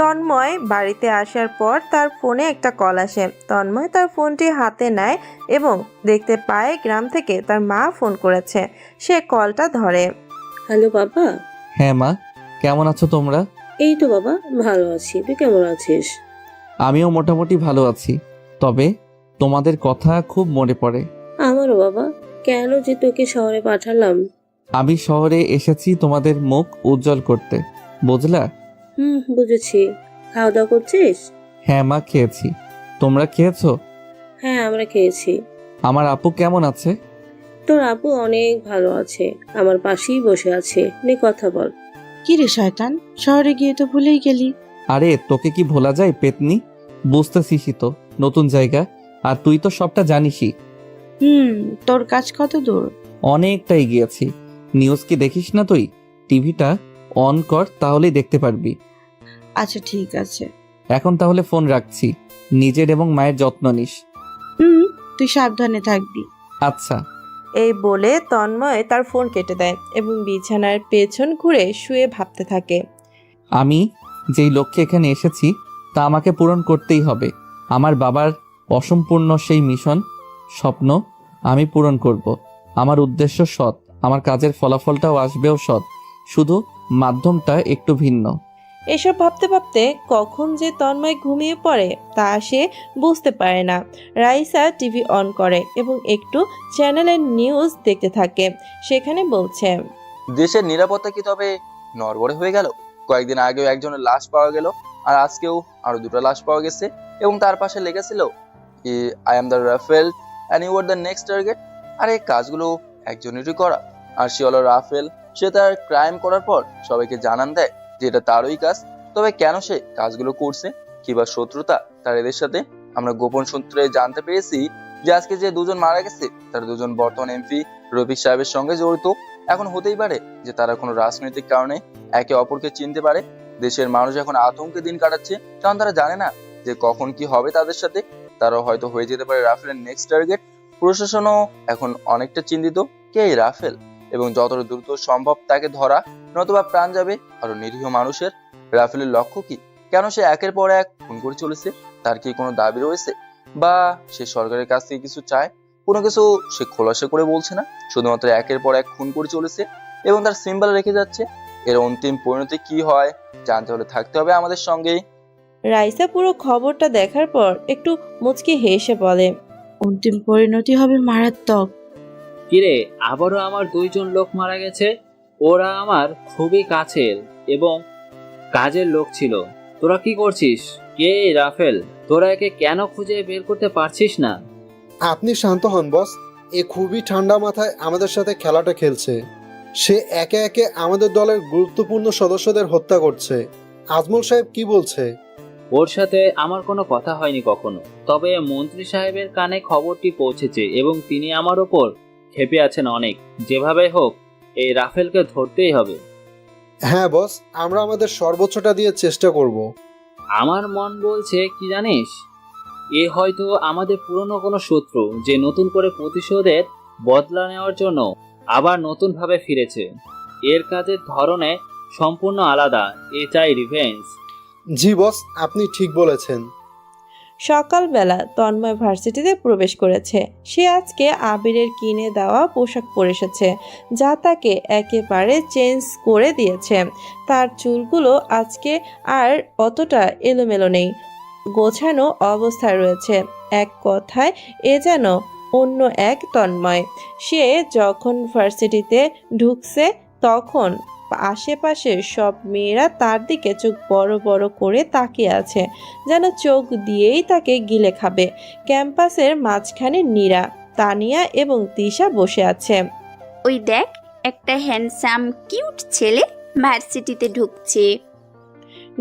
তন্ময় বাড়িতে আসার পর তার ফোনে একটা কল আসে। তন্ময় তার ফোনটি হাতে নেয় এবং দেখতে পায় গ্রাম থেকে তার মা ফোন করেছে। সে কলটা ধরে। হ্যালো বাবা। হ্যাঁ মা, কেমন আছো তোমরা? এই তো বাবা, ভালো আছি, তুই কেমন আছিস? আমিও মোটামুটি ভালো আছি, তবে তোমাদের কথা খুব মনে পড়ে। আমারও বাবা, কেন যে তোকে শহরে পাঠালাম। আমি শহরে এসেছি তোমাদের মুখ উজ্জ্বল করতে, বুঝলা? বুঝেছি। খাওয়া দাওয়া করছিস? হ্যাঁ মা, খেয়েছি। তোমরা খেয়েছো? হ্যাঁ, আমরা খেয়েছি। আমার আপু কেমন আছে? তোর আপু অনেক ভালো আছে, আমার পাশেই বসে আছে, নে কথা বল। কি রে শয়তান, শহরে গিয়ে তো ভুলেই গেলি। আরে তোকে কি ভোলা যায় পেতনি, বুঝতেছিসই তো, নতুন জায়গা, আর তুই তো সবটা জানিসই। তোর কাজ কত দূর? অনেকটাই গিয়েছি। নিউজ কি দেখিস না তুই? টিভিটা অন কর, তাহলেই দেখতে পারবি। আচ্ছা ঠিক আছে। এখন তাহলে ফোন রাখছি, নিজের এবং মায়ের যত্ন নিস। তুই সাবধানে থাকবি। আচ্ছা। এই বলে তন্ময় তার ফোন কেটে দেয় এবং বিছানার পেছন ঘুরে শুয়ে ভাবতে থাকে। আমি যেই লক্ষ্যে এখানে এসেছি তা আমাকে পূরণ করতেই হবে। আমার বাবার অসম্পূর্ণ সেই মিশন, স্বপ্ন আমি পূরণ করব। আমার উদ্দেশ্য সৎ, আমার কাজের ফলাফলটাও আসবেও সৎ, শুধু মাধ্যমটা একটু ভিন্ন। এসব ভাবতে ভাবতে কখন যে তন্ময় ঘুমিয়ে পড়ে তা সে বুঝতে পারে না। রাইসা টিভি অন করে এবং একটু চ্যানেলের নিউজ দেখতে থাকে। সেখানে বলছে, দেশের নিরাপত্তা কি তবে নড়বড়ে হয়ে গেল? কয়েকদিন আগেও একজনের লাশ পাওয়া গেল, আর আজকেও আরো 2টা লাশ পাওয়া গেছে এবং তার পাশে লেগেছিল I am the Rafale and you are the next target. আর এই কাজগুলো একজনেরই করা, আর সে হলো রাফেল। সে তার ক্রাইম করার পর সবাইকে জানান দেয় যে এটা তারই কাজ। তবে কেন সে কাজগুলো করছে, কিংবা শত্রুতা তার এদের সাথে? আমরা গোপন সূত্রে জানতে পেরেছি যে আজকে যে 2জন মারা গেছে তার 2জন বর্তমান এমপি রফিক সাহেবের সঙ্গে জড়িত। এখন হতেই পারে যে তারা কোনো রাজনৈতিক কারণে একে অপরকে চিনতে পারে। দেশের মানুষ এখন আতঙ্কে দিন কাটাচ্ছে, কারণ তারা জানে না যে কখন কি হবে তাদের সাথে। তারা হয়তো হয়ে যেতে পারে রাফেলের নেক্সট টার্গেট। প্রশাসনও এখন অনেকটা চিন্তিত কে এই রাফেল, এবং যতটা দ্রুত সম্ভব তাকে ধরা, নতুবা প্রাণ যাবে আরো নিরীহ মানুষের। রাফেলের লক্ষ্য কি? কেন সে একের পর এক খুন করে চলেছে? তার কি কোনো দাবি রয়েছে, বা সে সরকারের কাছ থেকে কিছু চায়? কোনো কিছু সে খোলাসা করে বলছে না, শুধুমাত্র একের পর এক খুন করে চলেছে এবং তার সিম্বল রেখে যাচ্ছে। এর অন্তিম পরিণতি কি হয় জানতে হলে থাকতে হবে আমাদের সঙ্গেই। রাইসা পুরো খবরটা দেখার পর একটু মুচকি হেসে বলে, অন্তিম পরিণতি হবে মারাত্মক। কিরে, আবারও আমার 2জন লোক মারা গেছে। ওরা আমার খুবই কাছের এবং কাজের লোক ছিল। তোরা কি করছিস? কে এই রাফেল? তোরা একে কেন খুঁজে বের করতে পারছিস না? আপনি শান্ত হন বস। এ খুবই ঠান্ডা মাথায় আমাদের সাথে খেলাটা খেলছে। সে একে একে আমাদের দলের গুরুত্বপূর্ণ সদস্যদের হত্যা করছে। আজমল সাহেব কি বলছে? ওর সাথে আমার কোনো কথা হয়নি কখনো, তবে মন্ত্রী সাহেবের কানে খবরটি পৌঁছেছে এবং তিনি আমার ওপর ক্ষেপে আছেন অনেক। যেভাবে হোক এই রাফেলকে ধরতেই হবে। হ্যাঁ বস, আমরা আমাদের সর্বোচ্চটা দিয়ে চেষ্টা করব। আমার মন বলছে কি জানিস, এ হয়তো আমাদের পুরনো কোনো শত্রু যে নতুন করে প্রতিশোধের বদলা নেওয়ার জন্য আবার নতুনভাবে ফিরেছে। এর কাজের ধরনে সম্পূর্ণ আলাদা। এ চাই রিভেঞ্জ। জি বস, আপনি ঠিক বলেছেন। সকালবেলা তন্ময় ভার্সিটিতে প্রবেশ করেছে। সে আজকে আবিরের কিনে দেওয়া পোশাক পরে এসেছে, যা তাকে একেবারে চেঞ্জ করে দিয়েছে। তার চুলগুলো আজকে আর অতটা এলোমেলো নেই, গোছানো অবস্থায় রয়েছে। এক কথায় এ যেন অন্য এক তন্ময়। সে যখন ভার্সিটিতে ঢুকছে তখন আশেপাশে সব মেয়েরা তার দিকে চোখ বড় বড় করে তাকিয়ে আছে, যেন চোখ দিয়েই তাকে গিলে খাবে। ক্যাম্পাসের মাঝখানে নীরা, তানিয়া এবং তিশা বসে আছে। ওই দেখ, একটা হ্যান্ডসাম কিউট ছেলে ভার্সিটিতে ঢুকছে।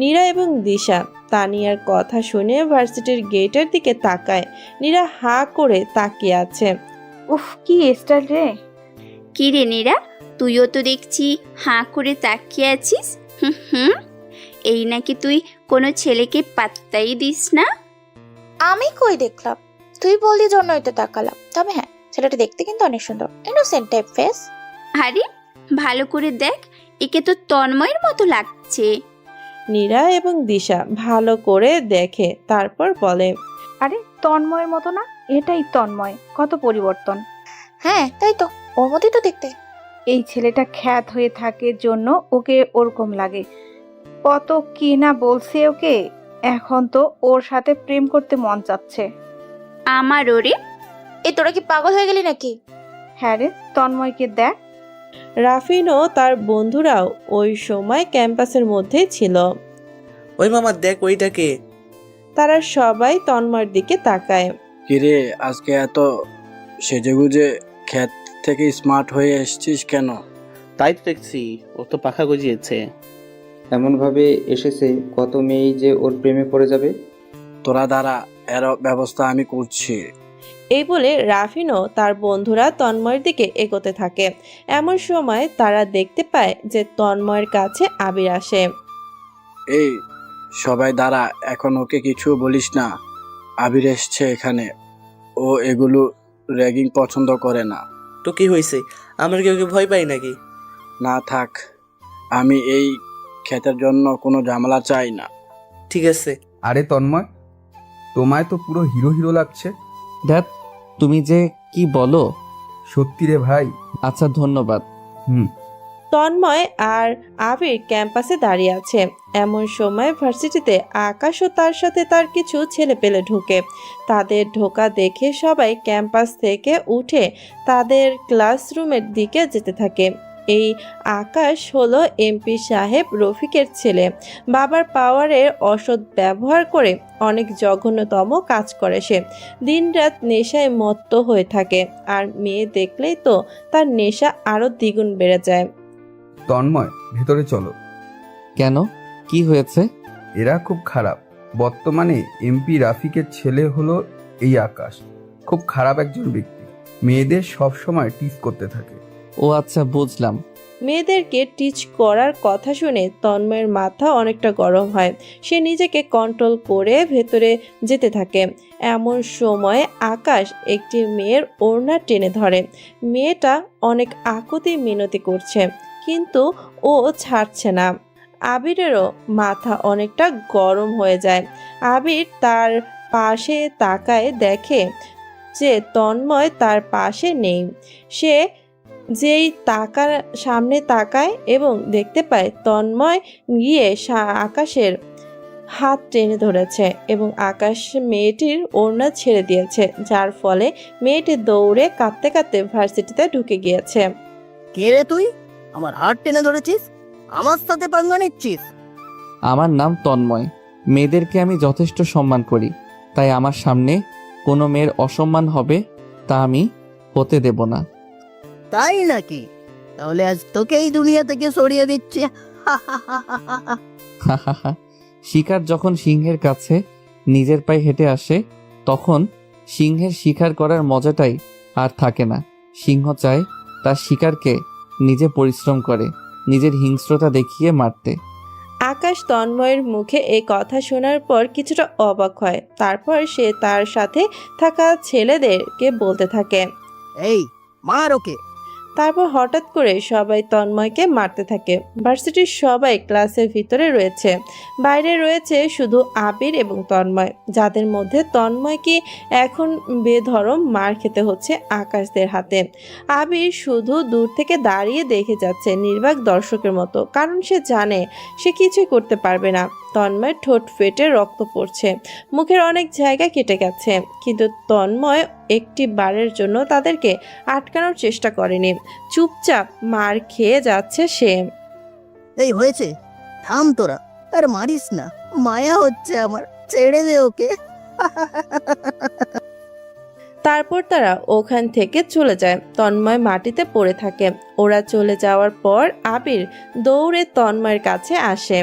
নীরা এবং দিশা তানিয়ার কথা শুনে ভার্সিটির গেটের দিকে তাকায়। নীরা হাঁ করে তাকিয়ে আছে। উফ, কি স্টাইল রে! কি রে নীরা, তুইও তো দেখছি হাঁ করে তাকিয়ে আছিস। হুম, এই নাকি তুই কোনো ছেলেকে পাত্তাই দিস না? আমি কই দেখলাম, তুই বললি জন্যই তো তাকালাম। তবে হ্যাঁ, ছেলেটা দেখতে কিন্তু অনেক সুন্দর, ইনোসেন্ট টাইপ ফেস। আরে ভালো করে দেখ, একে তো তন্ময়ের মতো লাগছে। নীরা এবং দিশা ভালো করে দেখে, তারপর বলে, আরে তন্ময়ের মতো না, এটাই তন্ময়। কত পরিবর্তন! হ্যাঁ তাই তো, ওর মতোই তো দেখতে। এই ছেলেটা খ্যাত হয়ে থাকে জন্য ওকে ওরকম লাগে। কত কি না বলছে ওকে, এখন তো ওর সাথে প্রেম করতে মন চাচ্ছে। আমার ওরে! এ তোরা কি পাগল হয়ে গেলি নাকি? হ্যাঁ রে, তন্ময়কে দেখ। রাফিন ও তার বন্ধুরাও ওই সময় ক্যাম্পাসের মধ্যে ছিল। ওই মামা দেখ ওইটাকে। তারা সবাই তন্ময়ের দিকে তাকায়। কিরে, আজকে এত সেজেগুজে ক্ষেত থেকে স্মার্ট হয়ে এসেছিস কেন? তাই তো দেখছি, ও তো পাখা গজিয়েছে। এমনভাবে এসেছে কত মেয়েই যে ওর প্রেমে পড়ে যাবে। তোরা দ্বারা এর ব্যবস্থা আমি করছি। এই বলে রাফিন ও তার বন্ধুরা তন্ময়ের দিকে এগোতে থাকে। এমন সময় তারা দেখতে পায় যে তন্ময়ের কাছে আবির আসে। এই সবাই দাঁড়া, এখন ওকে কিছু বলিস না। আবির এসছে এখানে, ও এগুলো র্যাগিং পছন্দ করে না। তো কি হয়েছে? আমরা কি ওকে ভয় পাই নাকি? না থাক, আমি এই ক্ষেতের জন্য কোনো ঝামেলা চাই না। ঠিক আছে। আরে তন্ময়, তোমায় তো পুরো হিরো হিরো লাগছে। ড্যাড, তুমি যে কি বলো! সত্যি রে ভাই। আচ্ছা, ধন্যবাদ। তন্ময় আর আবির ক্যাম্পাসে দাঁড়িয়ে আছে। এমন সময় ভার্সিটিতে আকাশ ও তার সাথে তার কিছু ছেলে পেলে ঢুকে। তাদের ঢোকা দেখে সবাই ক্যাম্পাস থেকে উঠে তাদের ক্লাসরুমের দিকে যেতে থাকে। এই আকাশ হলো এমপি সাহেব রফিকের ছেলে। বাবার পাওয়ারের অসৎ ব্যবহার করে অনেক জঘন্যতম কাজ করে সে। দিনরাত নেশায় মত্ত হয়ে থাকে, আর মেয়ে দেখলেই তো তার নেশা আরো দ্বিগুণ বেড়ে যায়। তন্ময়, ভেতরে চলো। কেন, কি হয়েছে? এরা খুব খারাপ। বর্তমানে এমপি রাফিকের ছেলে হলো এই আকাশ। খুব খারাপ একজন ব্যক্তি, মেয়েদের সব সময় টিজ করতে থাকে। ও আচ্ছা, বুঝলাম। মেয়েদেরকে টিচ করার কথা শুনে তন্ময়ের মাথা অনেকটা গরম হয়। সে নিজেকে কন্ট্রোল করে ভেতরে যেতে থাকে। এমন সময় আকাশ একটি মেয়ের ওড়না টেনে ধরে। মেয়েটা অনেক আকুতি মিনতি করছে, কিন্তু ও ছাড়ছে না। আবিরেরও মাথা অনেকটা গরম হয়ে যায়। আবির তার পাশে তাকায়, দেখে যে তন্ময় তার পাশে নেই। সে যেই সামনে তাকায় এবং দেখতে পায় তন্ময় গিয়ে আকাশের হাত টেনে ধরেছে এবং আকাশ মেয়েটির ওড়না ছেড়ে দিয়েছে, যার ফলে মেয়েটি দৌড়ে কাঁদতে কাঁদতে ভার্সিটিতে ঢুকে গিয়েছে। কে রে তুই? আমার হাত টেনে ধরেছিস, আমার সাথে পাঙ্গা নিচ্ছিস? আমার নাম তন্ময়। মেয়েদেরকে আমি যথেষ্ট সম্মান করি, তাই আমার সামনে কোনো মেয়ের অসম্মান হবে তা আমি হতে দেব না। তাই নাকি? তাহলে আজ তোকে এই দুনিয়া থেকে সরিয়ে দিচ্ছি। শিকার যখন সিংহের কাছে নিজের পায়ে হেঁটে আসে, তখন সিংহের শিকার করার মজাটাই আর থাকে না। সিংহ চায় তার শিকারকে নিজে পরিশ্রম করে নিজের হিংস্রতা দেখিয়ে মারতে। আকাশ তন্ময়ের মুখে এই কথা শোনার পর কিছুটা অবাক হয়। তারপর সে তার সাথে থাকা ছেলেদেরকে বলতে থাকে, এই মার ওকে। তারপর হঠাৎ করে সবাই তন্ময়কে মারতে থাকে। ভার্সিটির সবাই ক্লাসের ভিতরে রয়েছে, বাইরে রয়েছে শুধু আবির এবং তন্ময়, যাদের মধ্যে তন্ময়কে এখন বেধরম মার খেতে হচ্ছে আকাশদের হাতে। আবির শুধু দূর থেকে দাঁড়িয়ে দেখে যাচ্ছে নির্বাক দর্শকের মতো, কারণ সে জানে সে কিছুই করতে পারবে না। তন্ময়ের ঠোঁট ফেটে রক্ত পড়ছে, মুখের অনেক জায়গা কেটে গেছে, কিন্তু তন্ময় একটি বারের জন্য তাদেরকে আটকানোর চেষ্টা করেনি। চুপচাপ মার খেয়ে যাচ্ছে সে। এই হয়েছে, থাম তোরা, আর মারিস না, মায়া হচ্ছে আমার, ছেড়ে দে ওকে। তারপর তারা ওখান থেকে চলে যায়। তন্ময় মাটিতে পড়ে থাকে। ওরা চলে যাওয়ার পর আবির দৌড়ে তন্ময়ের কাছে আসে।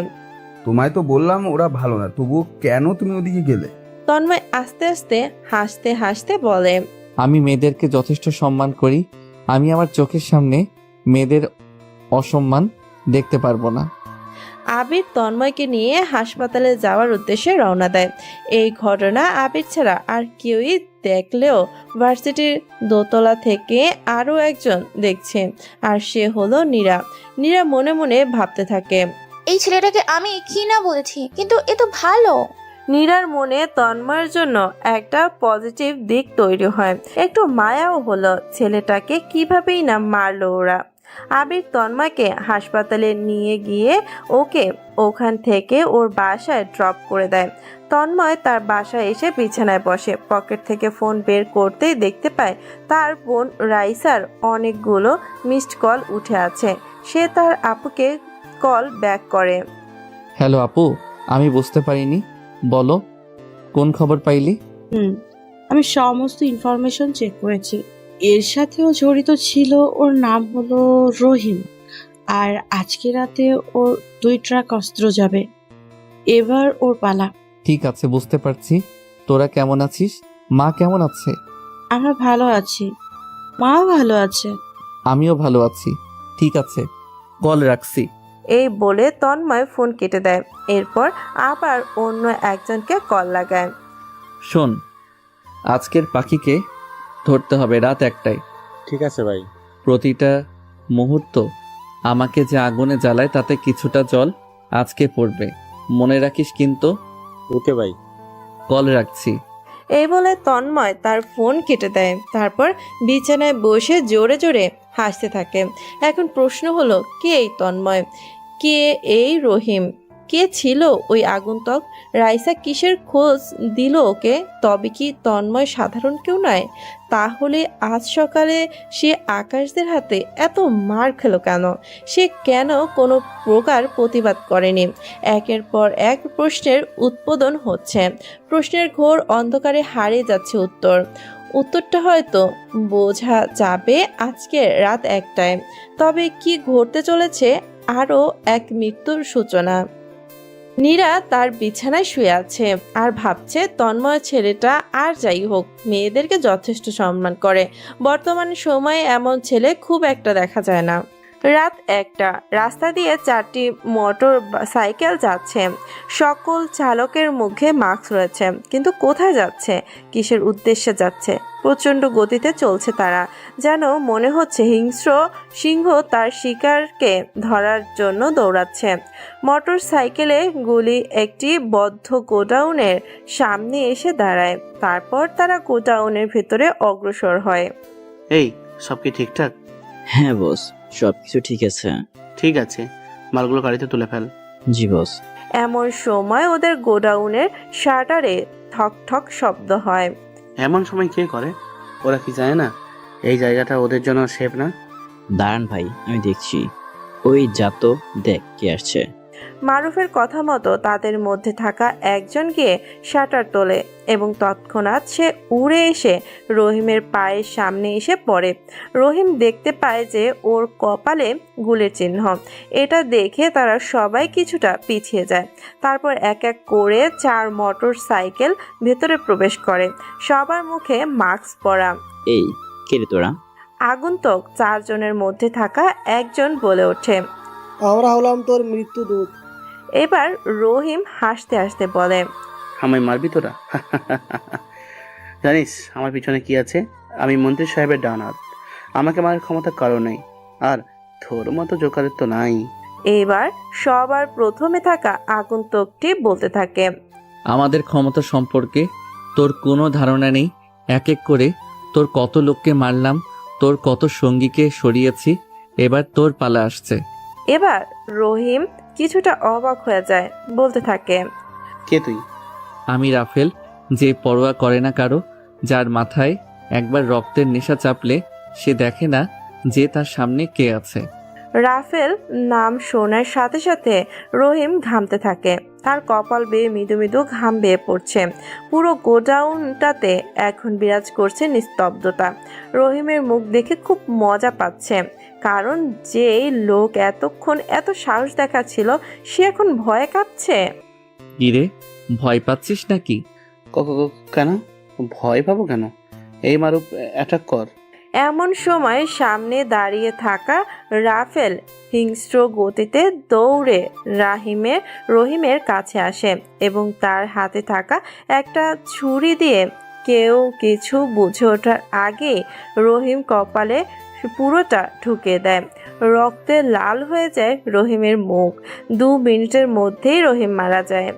তোমায় তো বললাম ওরা ভালো না, তবুও কেন তুমি ওদিকে গেলে? তন্ময় আস্তে আস্তে হাসতে হাসতে বলে, আমি মেয়েদেরকে যথেষ্ট সম্মান করি, আমি আমার চোখের সামনে মেয়েদের অসম্মান দেখতে পারবো না। আবির তন্ময়কে নিয়ে হাসপাতালে যাওয়ার উদ্দেশ্যে রওনা দেয়। এই ঘটনা আবির ছাড়া আর কেউই দেখলেও ভার্সিটির দোতলা থেকে আরও একজন দেখছে, আর সে হলো নীরা। নীরা মনে মনে ভাবতে থাকে, এই ছেলেটাকে আমি কি না বলেছি, কিন্তু এ তো ভালো। নীরার মনে তন্ময়ের জন্য একটা পজিটিভ দিক তৈরি হয়, একটু মায়াও হলো। ছেলেটাকে কিভাবেই না মারলো ওরা। আবির তন্ময়কে হাসপাতালে নিয়ে গিয়ে ওকে ওখান থেকে ওর বাসায় ড্রপ করে দেয়। তন্ময় তার বাসায় এসে বিছানায় বসে। পকেট থেকে ফোন বের করতেই দেখতে পায় তার বোন রাইসার অনেকগুলো মিসড কল উঠে আছে। সে তার আপুকে কল ব্যাক করে। হ্যালো আপু, আমি বুঝতে পারিনি, বলো কোন খবর পাইলি? আমি সমস্ত ইনফরমেশন চেক করেছি। এর সাথেও জড়িত ছিল, ওর নাম হলো রহিম, আর আজকে রাতে ওর 2 ট্রাক অস্ত্র যাবে। এবার ওর পালা। ঠিক আছে, বুঝতে পারছি। তোরা কেমন আছিস? মা কেমন আছে? আমরা ভালো আছি, মাও ভালো আছে। আমিও ভালো আছি। ঠিক আছে, কল রাখছি। এই বলে তন্ময় ফোন কেটে দেয়। এরপর আবার অন্য একজনকে কল লাগায়। শোন, আজকের পাখিকে ধরতে হবে রাত 1টায়। ঠিক আছে ভাই। প্রতিটা মুহূর্ত আমাকে যে আগুনে জ্বালায় তাতে কিছুটা জল আজকে পড়বে, মনে রাখিস কিন্তু। ওকে ভাই। কল রাখছি। এই বলে তন্ময় তার ফোন কেটে দেয়। তারপর বিছানায় বসে জোরে জোরে হাসতে থাকে। এখন প্রশ্ন হলো, কে এই তন্ময়, কে এই রহিম, কে ছিল ওই আগন্তুক? রাইসা কিসের খোঁজ দিল ওকে? তবে কি তন্ময় সাধারণ কেউ নয়? তাহলে আজ সকালে সে আকাশদের হাতে এত মার খেলো কেন? সে কেন কোনো প্রকার প্রতিবাদ করেনি? একের পর এক প্রশ্নের উৎপাদন হচ্ছে। প্রশ্নের ঘোর অন্ধকারে হারিয়ে যাচ্ছে উত্তরটা হয়তো বোঝা যাবে আজকে রাত 1টায়। তবে কি ঘটতে চলেছে? আরও এক মৃত্যুর সূচনা। নীরা তার বিছানায় শুয়ে আছে আর ভাবছে, তন্ময় ছেলেটা আর যাই হোক মেয়েদেরকে যথেষ্ট সম্মান করে। বর্তমান সময়ে এমন ছেলে খুব একটা দেখা যায় না। রাত 1টা, রাস্তা দিয়ে 4টি মোটর সাইকেল যাচ্ছে। সকল চালকের মুখে মাস্ক রয়েছে, কিন্তু কোথায় যাচ্ছে, কিসের উদ্দেশ্যে যাচ্ছে? প্রচণ্ড গতিতে চলছে তারা, যেন মনে হচ্ছে হিংস্র সিংহ তার শিকারকে ধরার জন্য দৌড়াচ্ছে। মোটর সাইকেলে গুলি একটি বদ্ধ গোডাউনের সামনে এসে দাঁড়ায়। তারপর তারা গোডাউনের ভেতরে অগ্রসর হয়। এই সব কি ঠিকঠাক? হ্যাঁ বস, সব কিছু ঠিক আছে। ঠিক আছে, মালগুলো গাড়িতে তুলে ফেল। জি বস। এমন সময় ওদের গোডাউনের শাটারে ঠক ঠক শব্দ হয়। এমন সময় কে করে? ওরা কি জানে না এই জায়গাটা ওদের জন্য সেফ না? দাঁড়ান ভাই, আমি দেখছি। ওই যা তো, দেখ কে আসছে। মারুফের কথা মতো তাদের মধ্যে থাকা একজন গিয়ে শাটার তোলে এবং তৎক্ষণাৎ সে উড়ে এসে রহিমের পায়ের সামনে এসে পড়ে। রহিম দেখতে পায় যে ওর কপালে গুলের চিহ্ন। এটা দেখে তারা সবাই কিছুটা পিছিয়ে যায়। তারপর এক এক করে 4 মোটর সাইকেল ভেতরে প্রবেশ করে, সবার মুখে মাস্ক পরা। এই কে রে তোরা? আগন্তুক 4 জনের মধ্যে থাকা একজন বলে ওঠে, আমরা হলাম তোর মৃত্যুদূত। এবার রহিম হাসতে হাসতে বলে, আমায় মারবি তোরা? জানিস আমার পিছনে কি আছে? আমি মন্ত্রী সাহেবের ডান হাত। আমাকে মারার ক্ষমতা কারো নেই, আর তোর মতো জোকারের তো নাই। এবার সবার প্রথমে থাকা আগন্তুকটি বলতে থাকে, আমাদের ক্ষমতা সম্পর্কে তোর কোনো ধারণা নেই। এক এক করে তোর কত লোককে মারলাম, তোর কত সঙ্গীকে সরিয়েছি, এবার তোর পালা আসছে। এবার রহিম কিছুটা অবাক হয়ে যায়, বলতে থাকে, কে তুই? আমি রাফেল, যে পরোয়া করে না কারো, যার মাথায় একবার রক্তের নেশা চাপলে সে দেখে না যে তার সামনে কে আছে। রাফেল নাম শোনার সাথে সাথে রহিম ঘামতে থাকে, তার কপাল বেয়ে মৃদু মৃদু ঘাম বেয়ে পড়ছে। পুরো গোডাউনটাতে এখন বিরাজ করছে নিস্তব্ধতা। রহিমের মুখ দেখে খুব মজা পাচ্ছে, কারণ যে লোক এতক্ষণ এত সাহস দেখাচ্ছিল সে এখন ভয়ে কাঁপছে। কিরে, ভয় পাচ্ছিস নাকি? কেন ভয় পাবো কেন? এই মারুফ, অ্যাটাক কর। এমন সময় সামনে দাঁড়িয়ে থাকা রাফেল হিংস্র গতিতে দৌড়ে রহিমের কাছে আসে এবং তার হাতে থাকা একটা ছুরি দিয়ে কেউ কিছু বুঝে ওঠার আগে রহিম কপালে পুরোটা ঢুকে দেয়। রক্তে লাল হয়ে যায় রহিমের মুখ। 2 মিনিটের মধ্যেই রহিম মারা যায়।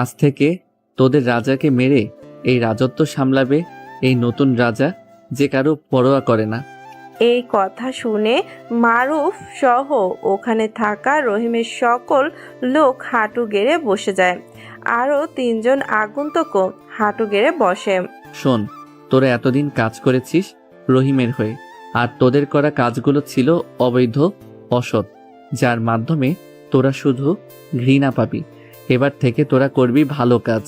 আজ থেকে তোদের রাজাকে মেরে এই রাজত্ব সামলাবে এই নতুন রাজা, যে কারো পরোয়া করে না। এই কথা শুনে মারুফ সহ ওখানে থাকা রহিমের সকল লোক হাঁটু গেড়ে বসে যায়। আরও 3 জন আগন্তুকও হাঁটু গেড়ে বসে। শোন, তোরা এতদিন কাজ করেছিস রহিমের হয়ে, আর তোদের করা কাজগুলো ছিল অবৈধ, অসৎ, যার মাধ্যমে তোরা শুধু ঘৃণা পাবি। এবার থেকে তোরা করবি ভালো কাজ,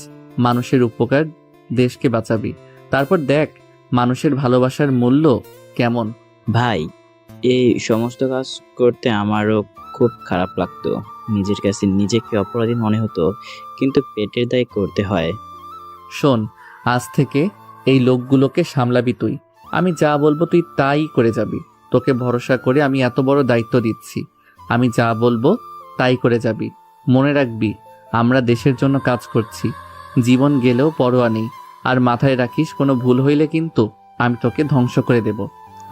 মানুষের উপকার, দেশকে বাঁচাবি। তারপর দেখ মানুষের ভালোবাসার মূল্য কেমন। ভাই, এই সমস্ত কাজ করতে আমারও খুব খারাপ লাগতো। নিজের কাছে নিজেকে অপরাধী মনে হতো, কিন্তু পেটের দায় করতে হয়। শোন, আজ থেকে এই লোকগুলোকে সামলাবি তুই। আমি যা বলবো তুই তাই করে যাবি। তোকে ভরসা করে আমি এত বড় দায়িত্ব দিচ্ছি। আমি যা বলবো তাই করে যাবি। মনে রাখবি, আমরা দেশের জন্য কাজ করছি, জীবন গেলেও পরোয়া নেই। আর মাথায় রাখিস, কোনো ভুল হইলে কিন্তু আমি তোকে ধ্বংস করে দেব।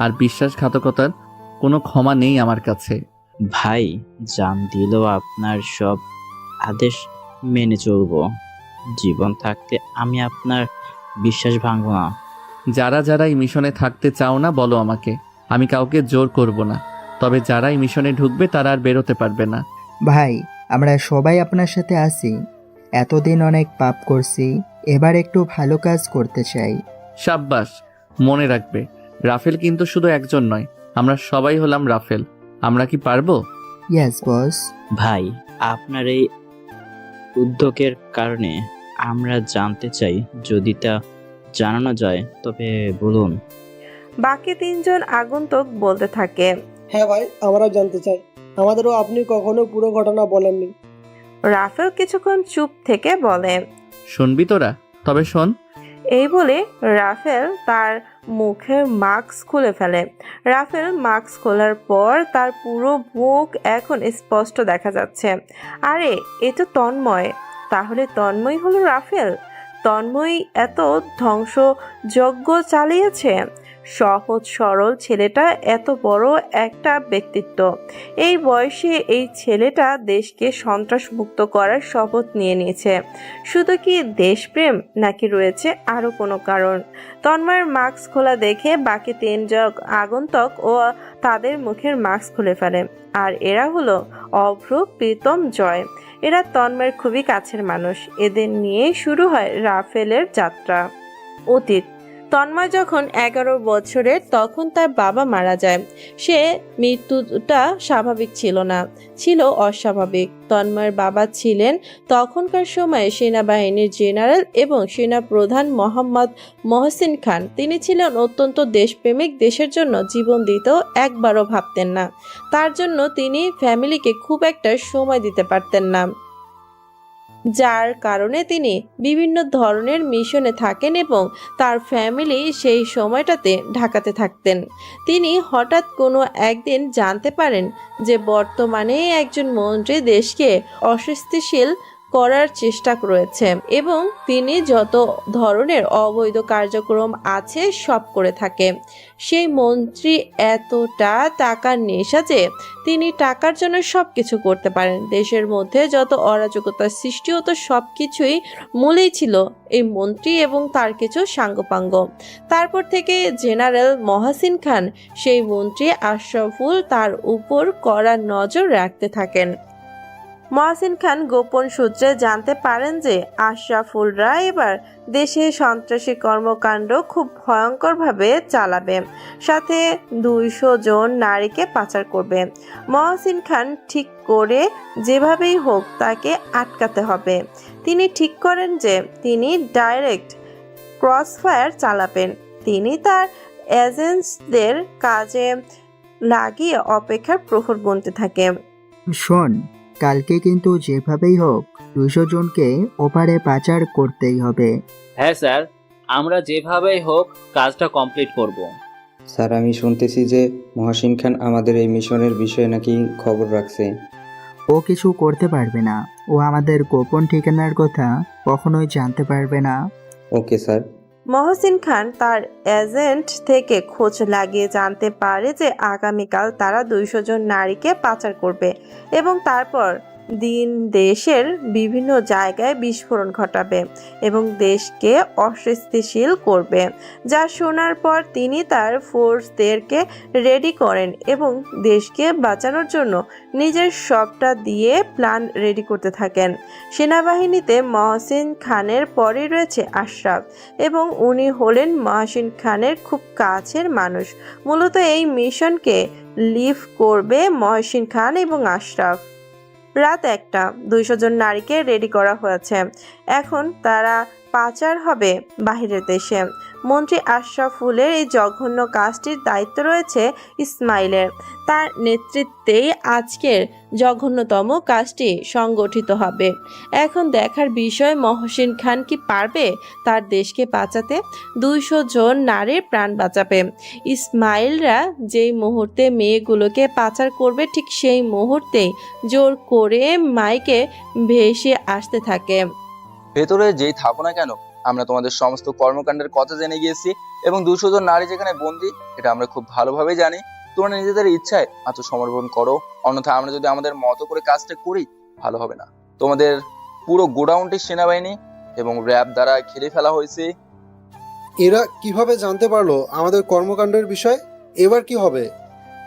আর বিশ্বাসঘাতকতার কোনো ক্ষমা নেই আমার কাছে। ভাই, জান দিলেও আপনার সব আদেশ মেনে চলবো। জীবন থাকতে আমি আপনার বিশ্বাস ভাঙবো না। যারা যারা এই মিশনে থাকতে চাও না বলো আমাকে, আমি কাউকে জোর করব না। তবে যারা এই মিশনে ঢুকবে তারা আর বেরোতে পারবে না। ভাই, আমরা সবাই আপনার সাথে আছি। এতদিন অনেক পাপ করছি, এবার একটু ভালো কাজ করতে চাই। সাব্বাস, মনে রাখবে রাফেল কিন্তু শুধু একজন নয়, আমরা সবাই হলাম রাফেল। আমরা কি পারবো? Yes boss. ভাই, আপনার এই উদ্যোগের কারণে আমরা জানতে চাই, যদি তা জানানো যায় তবে বলুন। বাকি 3 জন আগন্তুক বলতে থাকে, হ্যাঁ ভাই, আমরাও জানতে চাই। আমাদেরও আপনি কখনো পুরো ঘটনা বলেননি। রাফেল কিছুক্ষণ চুপ থেকে বলে, শুনবি তোরা? তবে শোন। এই বলে রাফেল তার মুখের মাস্ক খুলে ফেলে। রাফেল মাস্ক খোলার পর তার পুরো মুখ এখন স্পষ্ট দেখা যাচ্ছে। আরে, এ তো তন্ময়। তাহলে তন্ময় হলো রাফেল। তন্ময় এত ধ্বংসযজ্ঞ চালিয়েছে। সহজ সরল ছেলেটা এত বড় একটা ব্যক্তিত্ব। এই বয়সে এই ছেলেটা দেশকে সন্ত্রাসমুক্ত করার শপথ নিয়ে নিয়েছে। শুধু কি দেশপ্রেম নাকি রয়েছে আরও কোনো কারণ? তন্ময়ের মাস্ক খোলা দেখে বাকি তিনজন আগন্তুক ও তাদের মুখের মাস্ক খুলে ফেলে। আর এরা হলো অভ্র, প্রীতম, জয়। এরা তন্ময়ের খুবই কাছের মানুষ। এদের নিয়ে শুরু হয় রাফেলের যাত্রা। অতীত: তন্ময় যখন 11 বছরের তখন তার বাবা মারা যায়। সে মৃত্যুটা স্বাভাবিক ছিল না, ছিল অস্বাভাবিক। তন্ময়ের বাবা ছিলেন তখনকার সময়ে সেনাবাহিনীর জেনারেল এবং সেনাপ্রধান মোহাম্মদ মহসিন খান। তিনি ছিলেন অত্যন্ত দেশপ্রেমিক, দেশের জন্য জীবন দিতেও একবারও ভাবতেন না। তার জন্য তিনি ফ্যামিলিকে খুব একটা সময় দিতে পারতেন না, যার কারণে তিনি বিভিন্ন ধরনের মিশনে থাকেন এবং তার ফ্যামিলি সেই সময়টাতে ঢাকাতে থাকতেন। তিনি হঠাৎ কোনো একদিন জানতে পারেন যে বর্তমানে একজন মন্ত্রী দেশকে অস্থিতিশীল করার চেষ্টা রয়েছে এবং তিনি যত ধরনের অবৈধ কার্যক্রম আছে সব করে থাকে। সেই মন্ত্রী এতটা টাকার নেশা যে তিনি টাকার জন্য সব কিছু করতে পারেন। দেশের মধ্যে যত অরাজকতার সৃষ্টি হতো সব কিছুই মূলেই ছিল এই মন্ত্রী এবং তার কিছু সাঙ্গপাঙ্গ। তারপর থেকে জেনারেল মহসিন খান সেই মন্ত্রী আশরাফুল তার উপর কড়া নজর রাখতে থাকেন। মহসিন খান গোপন সূত্রে জানতে পারেন যে আশরাফুলরা এবার দেশে সন্ত্রাসী কর্মকাণ্ড খুব ভয়ঙ্করভাবে চালাবে, সাথে 200 জন নারীকে পাচার করবে। মহসিন খান ঠিক করে যেভাবেই হোক তাকে আটকাতে হবে। তিনি ঠিক করেন যে তিনি ডাইরেক্ট ক্রসফায়ার চালাবেন। তিনি তার এজেন্টদের কাজে লাগিয়ে অপেক্ষার প্রহর গুনতে থাকে। শোন, কালকে কিন্তু যেভাবেই হোক 200 জনকে ওপারে পাচার করতেই হবে। হ্যাঁ স্যার, আমরা যেভাবেই হোক কাজটা কমপ্লিট করব। স্যার, আমি শুনতেছি যে মহসিন খান আমাদের এই মিশনের বিষয়ে নাকি খবর রাখছে। ও কিছু করতে পারবে না। ও আমাদের গোপন ঠিকানার কথা কখনোই জানতে পারবে না। Okay sir. মহসিন খান তার এজেন্ট থেকে খোঁজ লাগিয়ে জানতে পারে যে আগামীকাল তারা 200 জন নারীকে পাচার করবে এবং তারপর দিন দেশের বিভিন্ন জায়গায় বিস্ফোরণ ঘটাবে এবং দেশকে অস্থিতিশীল করবে। যা শোনার পর তিনি তার ফোর্সদেরকে রেডি করেন এবং দেশকে বাঁচানোর জন্য নিজের সবটা দিয়ে প্ল্যান রেডি করতে থাকেন। সেনাবাহিনীতে মহসিন খানের পরে রয়েছে আশরাফ এবং উনি হলেন মহসিন খানের খুব কাছের মানুষ। মূলত এই মিশনকে লিড করবে মহসিন খান এবং আশরাফ। রাত 1টা, 200 জন নারীকে রেডি করা হয়েছে। এখন তারা পাচার হবে বাহিরের দেশে। মন্ত্রী আশরাফুলের এই জঘন্য কাজটির দায়িত্ব রয়েছে ইসমাইলের। তার নেতৃত্বেই আজকের জঘন্যতম কাজটি সংগঠিত হবে। এখন দেখার বিষয় মহসিন খান কি পারবে তার দেশকে বাঁচাতে। 200 জন নারীর প্রাণ বাঁচাবে। ইসমাইলরা যেই মুহূর্তে মেয়েগুলোকে পাচার করবে ঠিক সেই মুহূর্তেই জোর করে মাইকে ভেসে আসতে থাকে। ভেতরে যেই থাকো না কেন, আমরা তোমাদের সমস্ত কর্মকাণ্ডের কথা জেনে গিয়েছি এবং 200 জন নারী যেখানে বন্দী এটা আমরা খুব ভালোভাবে জানি। তোমরা নিজেদের ইচ্ছায় আত্মসমর্পণ করো, অন্যথায় আমরা যদি আমাদের মতো করে কাজটা করি ভালো হবে না। তোমাদের পুরো গোডাউনটি সেনাবাহিনী এবং র্যাব দ্বারা ঘিরে ফেলা হয়েছে। এরা কিভাবে জানতে পারলো আমাদের কর্মকাণ্ডের বিষয়? এবার কি হবে?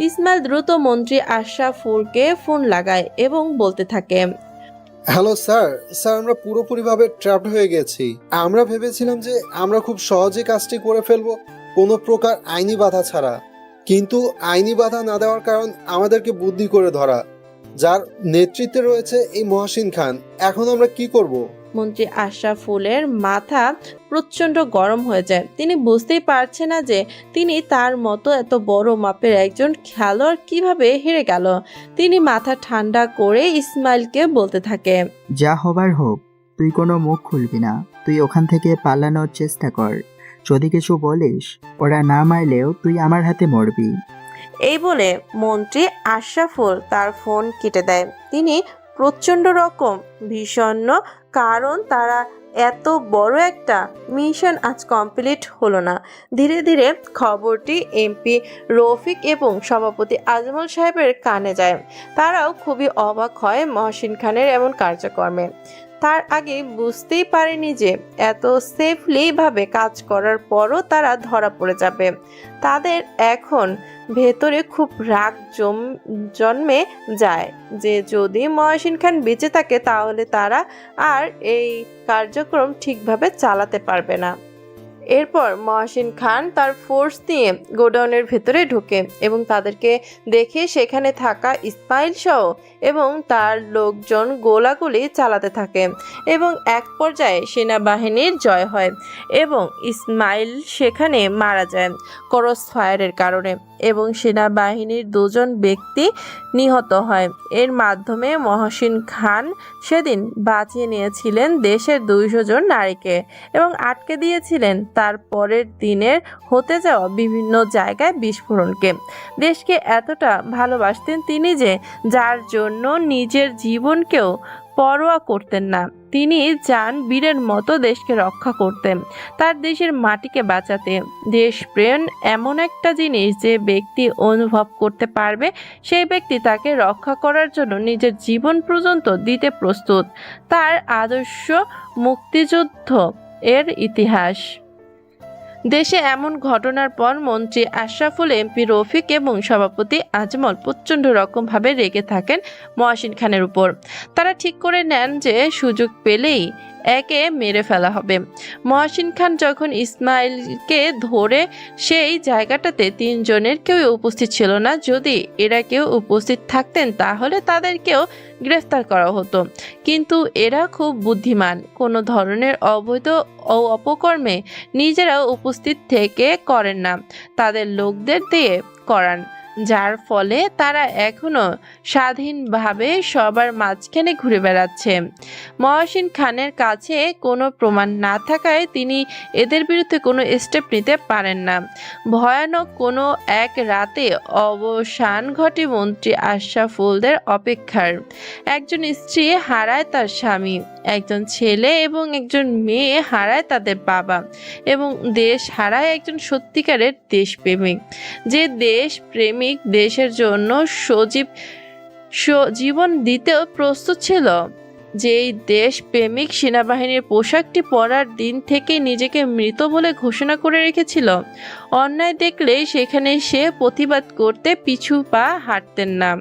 ইসমাইল দ্রুত মন্ত্রী আশরাফুলকে ফোন লাগায় এবং বলতে থাকে, হ্যালো স্যার, আমরা পুরোপুরিভাবে ট্র্যাপড হয়ে গেছি। আমরা ভেবেছিলাম যে আমরা খুব সহজে কাজটি করে ফেলবো কোনো প্রকার আইনি বাধা ছাড়া, কিন্তু আইনি বাধা না দেওয়ার কারণ আমাদেরকে বুদ্ধি করে ধরা, যার নেতৃত্বে রয়েছে এই মহসিন খান। এখন আমরা কি করব? মন্ত্রী আশরাফুলের মাথা প্রচন্ড গরম হয়ে যায়। তিনি বুঝতেই পারছে না যে তিনি তার মতো এত বড় মাপের একজন খেলোয়াড় কিভাবে হেরে গেল। তিনি মাথা ঠান্ডা করে ইসমাইলকে বলতে থাকে, যা হবার হোক, তুই কোনো মুখ খুলবি না। তুই ওখান থেকে পালানোর চেষ্টা কর। যদি কিছু বলিস, ওরা না মারলেও তুই আমার হাতে মরবি। এই বলে মন্ত্রী আশরাফুল তার ফোন কেটে দেয়। তিনি প্রচণ্ড রকম বিষণ্ণ, কারণ তারা এত বড় একটা মিশন আজ কমপ্লিট হলো না। ধীরে ধীরে খবরটি এমপি রফিক এবং সভাপতি আজমল সাহেবের কানে যায়। তারাও খুবই অবাক হয় মহসিন খানের এমন কার্যক্রমে। তার আগে বুঝতেই পারেনি যে এত সেফলি ভাবে কাজ করার পরও তারা ধরা পড়ে যাবে। তাদের এখন ভেতরে খুব রাগ জন্মে যায় যে যদি মহসিন খান বেঁচে থাকে তাহলে তারা আর এই কার্যক্রম ঠিকভাবে চালাতে পারবে না। এরপর মহসিন খান তার ফোর্স নিয়ে গোডাউনের ভেতরে ঢোকে এবং তাদেরকে দেখে সেখানে থাকা ইসমাইল সহ এবং তার লোকজন গোলাগুলি চালাতে থাকে এবং এক পর্যায়ে সেনাবাহিনীর জয় হয় এবং ইসমাইল সেখানে মারা যায় ক্রস ফায়ারের কারণে এবং সেনাবাহিনীর 2 জন ব্যক্তি নিহত হয়। এর মাধ্যমে মহসিন খান সেদিন বাঁচিয়ে নিয়েছিলেন দেশের 200 জন নারীকে এবং আটকে দিয়েছিলেন তার পরের দিনের হতে যাওয়া বিভিন্ন জায়গায় বিস্ফোরণকে। দেশকে এতটা ভালোবাসতেন তিনি যে যার জন্য নিজের জীবনকেও পরোয়া করতেন না। তিনি যান বীরের মতো দেশকে রক্ষা করতেন, তার দেশের মাটিকে বাঁচাতে। দেশপ্রেম এমন একটা জিনিস যে ব্যক্তি অনুভব করতে পারবে সেই ব্যক্তি তাকে রক্ষা করার জন্য নিজের জীবন পর্যন্ত দিতে প্রস্তুত। তার আদর্শ মুক্তিযুদ্ধ এর ইতিহাস। দেশে এমন ঘটনার পর মন্ত্রী আশরাফুল, এমপি রফিক এবং সভাপতি আজমল প্রচণ্ড রকমভাবে রেগে থাকেন মহসিন খানের উপর। তারা ঠিক করে নেন যে সুযোগ পেলেই একে মেরে ফেলা হবে। মহসিন খান যখন ইসমাইলকে ধরে সেই জায়গাটাতে 3 জনের কেউ উপস্থিত ছিল না। যদি এরা কেউ উপস্থিত থাকতেন তাহলে তাদেরকেও গ্রেফতার করা হতো, কিন্তু এরা খুব বুদ্ধিমান, কোনো ধরনের অবৈধ ও অপকর্মে নিজেরাও উপস্থিত থেকে করেন না, তাদের লোকদের দিয়ে করান, যার ফলে তারা এখনো স্বাধীনভাবে সবার মাঝখানে ঘুরে বেড়াচ্ছে। মহসিন খানের কাছে কোনো প্রমাণ না থাকায় তিনি এদের বিরুদ্ধে কোনো স্টেপ নিতে পারেন না। ভয়ানক কোনো এক রাতে অবসান ঘটে মন্ত্রী আশরাফুলদের অপেক্ষার। একজন স্ত্রী হারায় তার স্বামী, একজন ছেলে এবং একজন মেয়ে হারায় তাদের বাবা, এবং দেশ হারায় একজন সত্যিকারের দেশপ্রেমিক, যে দেশপ্রেমিক দেশের জন্য জীবন দিতেও প্রস্তুত ছিল। যেই দেশপ্রেমিক সেনাবাহিনীর পোশাকটি পরার দিন থেকে নিজেকে মৃত বলে ঘোষণা করে রেখেছিল। অন্যায় দেখলে সেখানে সে প্রতিবাদ করতে পিছু পা হাঁটতেন না।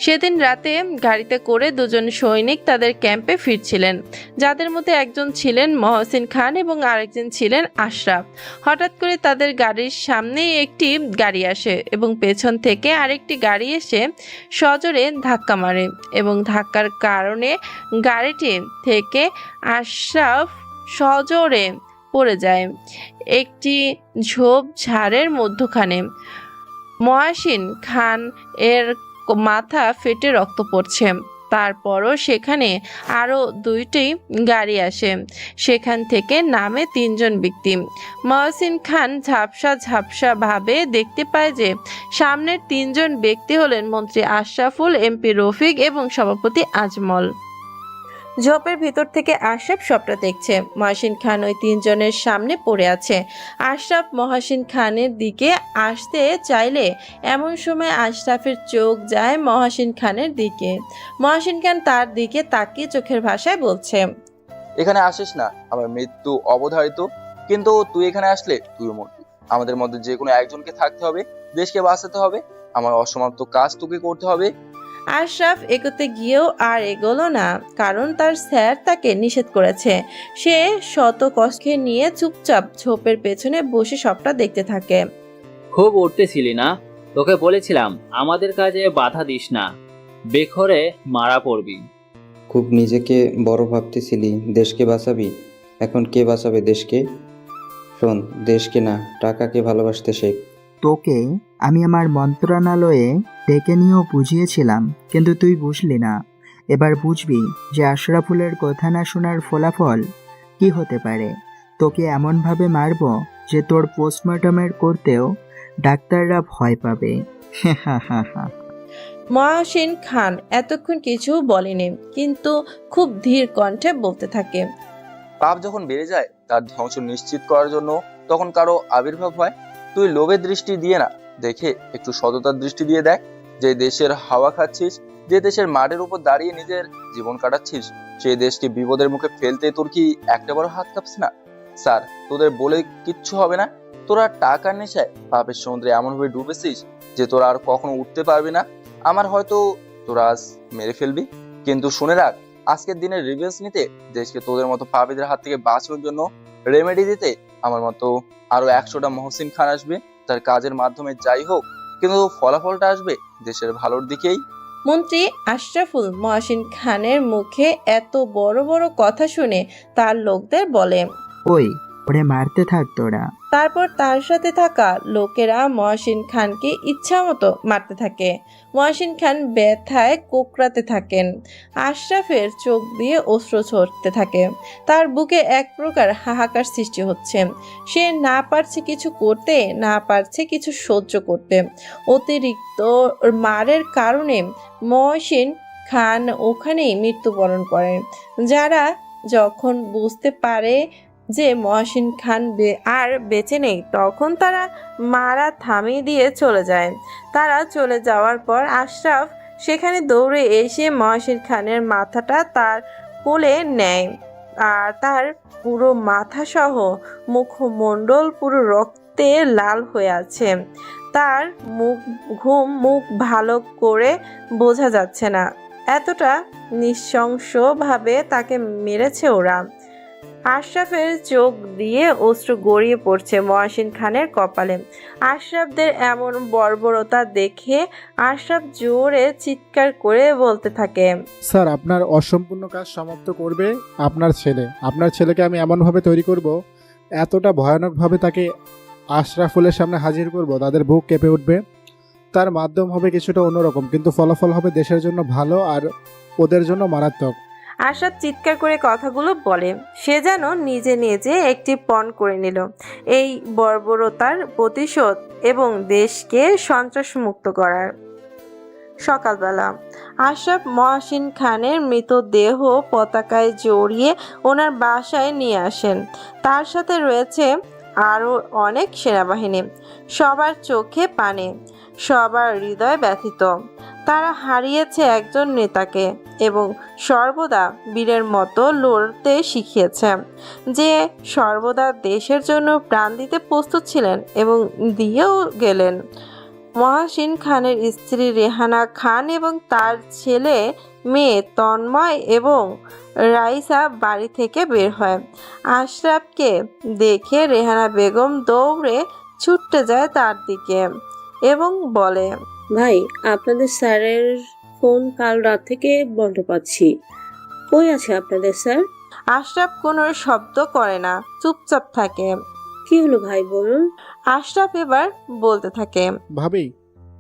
সেদিন রাতে গাড়িতে করে 2 জন সৈনিক তাদের ক্যাম্পে ফিরছিলেন, যাদের মধ্যে একজন ছিলেন মহসিন খান এবং আরেকজন ছিলেন আশরাফ। হঠাৎ করে তাদের গাড়ির সামনেই একটি গাড়ি আসে এবং পেছন থেকে আরেকটি গাড়ি এসে সজোরে ধাক্কা মারে এবং ধাক্কার কারণে গাড়িটি থেকে আশরাফ সজোরে পড়ে যায় একটি ঝোপঝাড়ের মধ্যখানে। মহসিন খান এর মাথা ফেটে রক্ত পড়ছে। তারপরও সেখানে আরও 2টি গাড়ি আসে, সেখান থেকে নামে 3 জন ব্যক্তি। মহসিন খান ঝাপসা ভাবে দেখতে পায় যে সামনের 3 জন ব্যক্তি হলেন মন্ত্রী আশরাফুল, এমপি রফিক এবং সভাপতি আজমল। ঝোপের ভিতর থেকে আশরাফ সবটা দেখছে। মহসিন খান ওই 3 জনের সামনে পড়ে আছে। আশরাফ মহসিন খানের দিকে আসতে চাইলে এমন সময় আশরাফের চোখ যায় মহসিন খানের দিকে। মহসিন খান তার দিকে তাকিয়ে চোখের ভাষায় বলছে, এখানে আসিস না, আমার মৃত্যু অবধারিত, কিন্তু তুই এখানে আসলে তুই মরবি। আমাদের মধ্যে যে কোনো একজনকে থাকতে হবে, দেশকে বাঁচাতে হবে, আমার অসমাপ্ত কাজ তোকে করতে হবে। আশরাফ এগোতে গিয়েও আর এগোলো না, কারণ তার স্যার তাকে নিষেধ করেছে। সে শত কষ্টে নিয়ে চুপচাপ ঝোপের পেছনে বসে সবটা দেখতে থাকে। খুব উঠতেছিলি না? তোকে বলেছিলাম আমাদের কাজে বাধা দিস না, বেখরে মারা পড়বি। খুব নিজেকে বড় ভাবতেছিলি, দেশকে বাঁচাবি। এখন কে বাঁচাবে দেশকে? শোন, দেশকে না, টাকাকে ভালোবাসতে শেখ। তোকে আমি আমার মন্ত্রণালয়ে ডেকে নিয়েও বুঝিয়েছিলাম, কিন্তু তুই বুঝলি না। এবার বুঝবি যে আশরাফুলের কথা না শোনার ফলাফল কি হতে পারে। তোকে এমনভাবে মারব যে তোর পোস্টমর্টমের করতেও ডাক্তাররা ভয় পাবে। মহসিন খান এতক্ষণ কিছু বলেনি, কিন্তু খুব ধীর কণ্ঠে বলতে থাকে। পাপ যখন বেড়ে যায় তার ধ্বংস নিশ্চিত করার জন্য তখন কারো আবির্ভাব হয়। তুই লোভের দৃষ্টি দিয়ে না দেখে একটু সততার দৃষ্টি দিয়ে দেখ। যে দেশের হাওয়া খাচ্ছিস, যে দেশের মাঠের উপর দাঁড়িয়ে নিজের জীবন কাটাচ্ছিস, সেই দেশকে বিপদের মুখে ফেলতে তোর কি একটা বড় হাত কাঁপছে না? স্যার, তোদের বলে কিচ্ছু হবে না। তোরা টাকার নেশায় পাপের সমুদ্রে এমনভাবে ডুবেছিস যে তোরা আর কখনো উঠতে পারবি না। আমার হয়তো তোরা আজ মেরে ফেলবি, কিন্তু শুনে রাখ, আজকের দিনের রিভেঞ্জ নিতে, দেশকে তোদের মতো পাপীদের হাত থেকে বাঁচানোর জন্য রেমেডি দিতে আমার মতো আরো 100টা মহসিন খান আসবে। তার কাজের মাধ্যমে যাই হোক, কিন্তু ফলাফলটা আসবে দেশের ভালোর দিকেই। মন্ত্রী আশরাফুল মহসিন খানের মুখে এত বড় বড় কথা শুনে তার লোকদের বলে, ওই ওরে মারতে থাক তোরা। তারপর তার সাথে থাকা লোকেরা মহসিন খানকে ইচ্ছা মতো মারতে থাকে। মহসিন খান ব্যথায় কোকড়াতে থাকেন। আশরাফের চোখ দিয়ে অশ্রু ঝরতে থাকে। তার বুকে এক প্রকার হাহাকার সৃষ্টি হচ্ছে। সে না পারছে কিছু করতে, না পারছে কিছু সহ্য করতে। অতিরিক্ত মারের কারণে মহসিন খান ওখানেই মৃত্যুবরণ করেন। যারা যখন বুঝতে পারে যে মহসিন খান আর বেঁচে নেই, তখন তারা মারা থামিয়ে দিয়ে চলে যায়। তারা চলে যাওয়ার পর আশরাফ সেখানে দৌড়ে এসে মহসিন খানের মাথাটা তার কোলে নেয়, আর তার পুরো মাথা সহ মুখমণ্ডল পুরো রক্তে লাল হয়ে আছে। তার মুখ ভালো করে বোঝা যাচ্ছে না, এতটা নৃশংসভাবে তাকে মেরেছে ওরা। আশরাফের চোখ দিয়ে অশ্রু গড়িয়ে পড়ছে মহসিন খানের কপালে। আশরাফদের এমন বর্বরতা দেখে আশরাফ জোরে চিৎকার করে বলতে থাকে, স্যার, আপনার অসম্পূর্ণ কাজ সমাপ্ত করবে আপনার ছেলে। আপনার ছেলেকে আমি এমনভাবে তৈরি করব, এতটা ভয়ানকভাবে তাকে আশরাফুলের সামনে হাজির করব, তাদের বুক কেঁপে উঠবে। তার মাধ্যম হবে কিছুটা অন্যরকম, কিন্তু ফলাফল হবে দেশের জন্য ভালো আর ওদের জন্য মারাত্মক। আশরাফ চিৎকার করে কথাগুলো বলে, সে যেন নিজে নিজে একটি পণ করে নিল এই বর্বরতার প্রতিশোধ এবং দেশকে সন্ত্রাসমুক্ত করার। সকালবেলা আশরাফ মহসিন খানের মৃতদেহ পতাকায় জড়িয়ে ওনার বাসায় নিয়ে আসেন। তার সাথে রয়েছে আরও অনেক সেনাবাহিনী। সবার চোখে পানি, সবার হৃদয় ব্যথিত। তারা হারিয়েছে একজন নেতাকে এবং সর্বদা বীরের মতো লড়তে শিখিয়েছে, যে সর্বদা দেশের জন্য প্রাণ দিতে প্রস্তুত ছিলেন এবং দিয়েও গেলেন। মহসিন খানের স্ত্রী রেহানা খান এবং তার ছেলে মেয়ে তন্ময় এবং রাইসা বাড়ি থেকে বের হয়। আশরাফকে দেখে রেহানা বেগম দৌড়ে ছুটতে যায় তার দিকে এবং বলে, ভাই, আপনাদের স্যারের ফোন কাল রাত থেকে বন্ধ পাচ্ছি। কই আছে আপনাদের স্যার? আশরাফ কোনো শব্দ করে না, চুপচাপ থাকে। কি হলো ভাই, বলুন। আশরাফ এবার বলতে থাকে, ভাবি,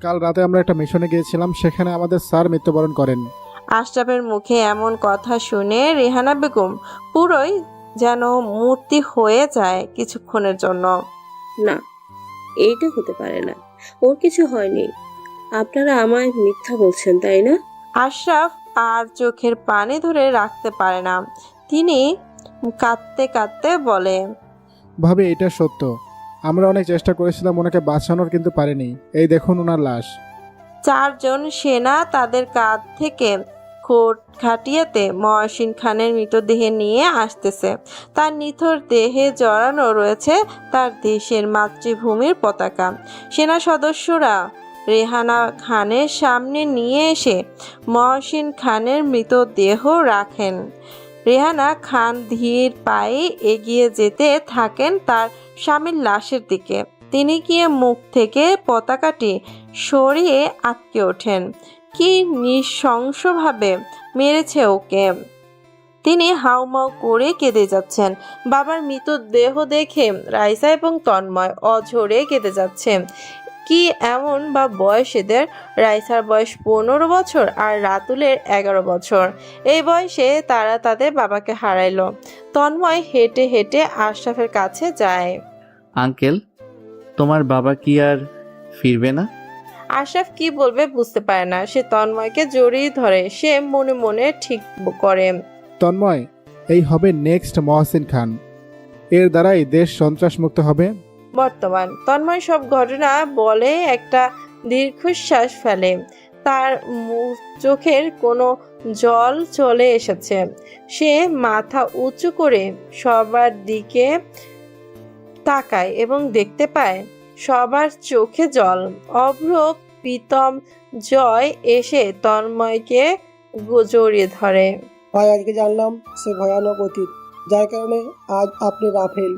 কাল রাতে আমরা একটা মিশনে গিয়েছিলাম, সেখানে আমাদের স্যার মৃত্যুবরণ করেন। আশরাফের মুখে এমন কথা শুনে রেহানা বেগম পুরোই যেন মূর্তি হয়ে যায় কিছুক্ষণের জন্য। না, এইটা হতে পারে না, ওর কিছু হয়নি। আপনারা আমায় মিথ্যা বলছেন, তাই না? আশরাফ আর চোখের পানি ধরে রাখতে পারে না। তিনি কাঁদতে কাঁদতে বলে, ভাবি, এটা সত্য। আমরা অনেক চেষ্টা করেছিলাম ওনাকে বাঁচানোর, কিন্তু পারিনি। এই দেখুন ওনার লাশ। 4 জন সেনা তাদের কাঁধ থেকে কোট খাটিয়াতে মহসিন খানের মৃতদেহ নিয়ে আসতেছে। তার নিথর দেহে জড়ানো রয়েছে তার দেশের মাতৃভূমির পতাকা। সেনা সদস্যরা রেহানা খানের সামনে নিয়ে এসে মহসিন খানের মৃতদেহ রাখেন। রেহানা খান ধীর পায়ে এগিয়ে যেতে থাকেন তার স্বামীর লাশের দিকে। তিনি গিয়ে মুখ থেকে পতাকাটি সরিয়ে আটকে ওঠেন। কি নৃশংসভাবে মেরেছে ওকে! তিনি হাউমাউ করে কেঁদে যাচ্ছেন। বাবার মৃতদেহ দেখে রাইসা এবং তন্ময় অঝরে কেঁদে যাচ্ছে। কি এমন বা বয়স এদের? রাইসার বয়স 15 বছর আর রাতুলের 11 বছর। এই বয়সে তারা তাদের বাবাকে হারাইল। তন্ময় হেঁটে হেঁটে আশরাফের কাছে যায়। আঙ্কেল, তোমার বাবা কি আর ফিরবে না? আশরাফ কি বলবে বুঝতে পারে না। সে তন্ময়কে জড়িয়ে ধরে। সে মনে মনে ঠিক করে, তন্ময়, এই হবে নেক্সট মহসিন খান। এর দ্বারাই দেশ সন্ত্রাসমুক্ত হবে। বর্তমান তন্ময় সব ঘটনা বলে একটা দীর্ঘশ্বাস ফেলে। তার চোখের কোনো জল চলে এসেছে। সে মাথা উঁচু করে সবার দিকে তাকায় এবং দেখতে পায় সবার চোখে জল। অভ্র প্রীতম জয় এসে তন্ময়কে জড়িয়ে ধরে। ভাই, আজকে জানলাম সে ভয়ানক অতীত, যার কারণে আজ আপনি রাফেল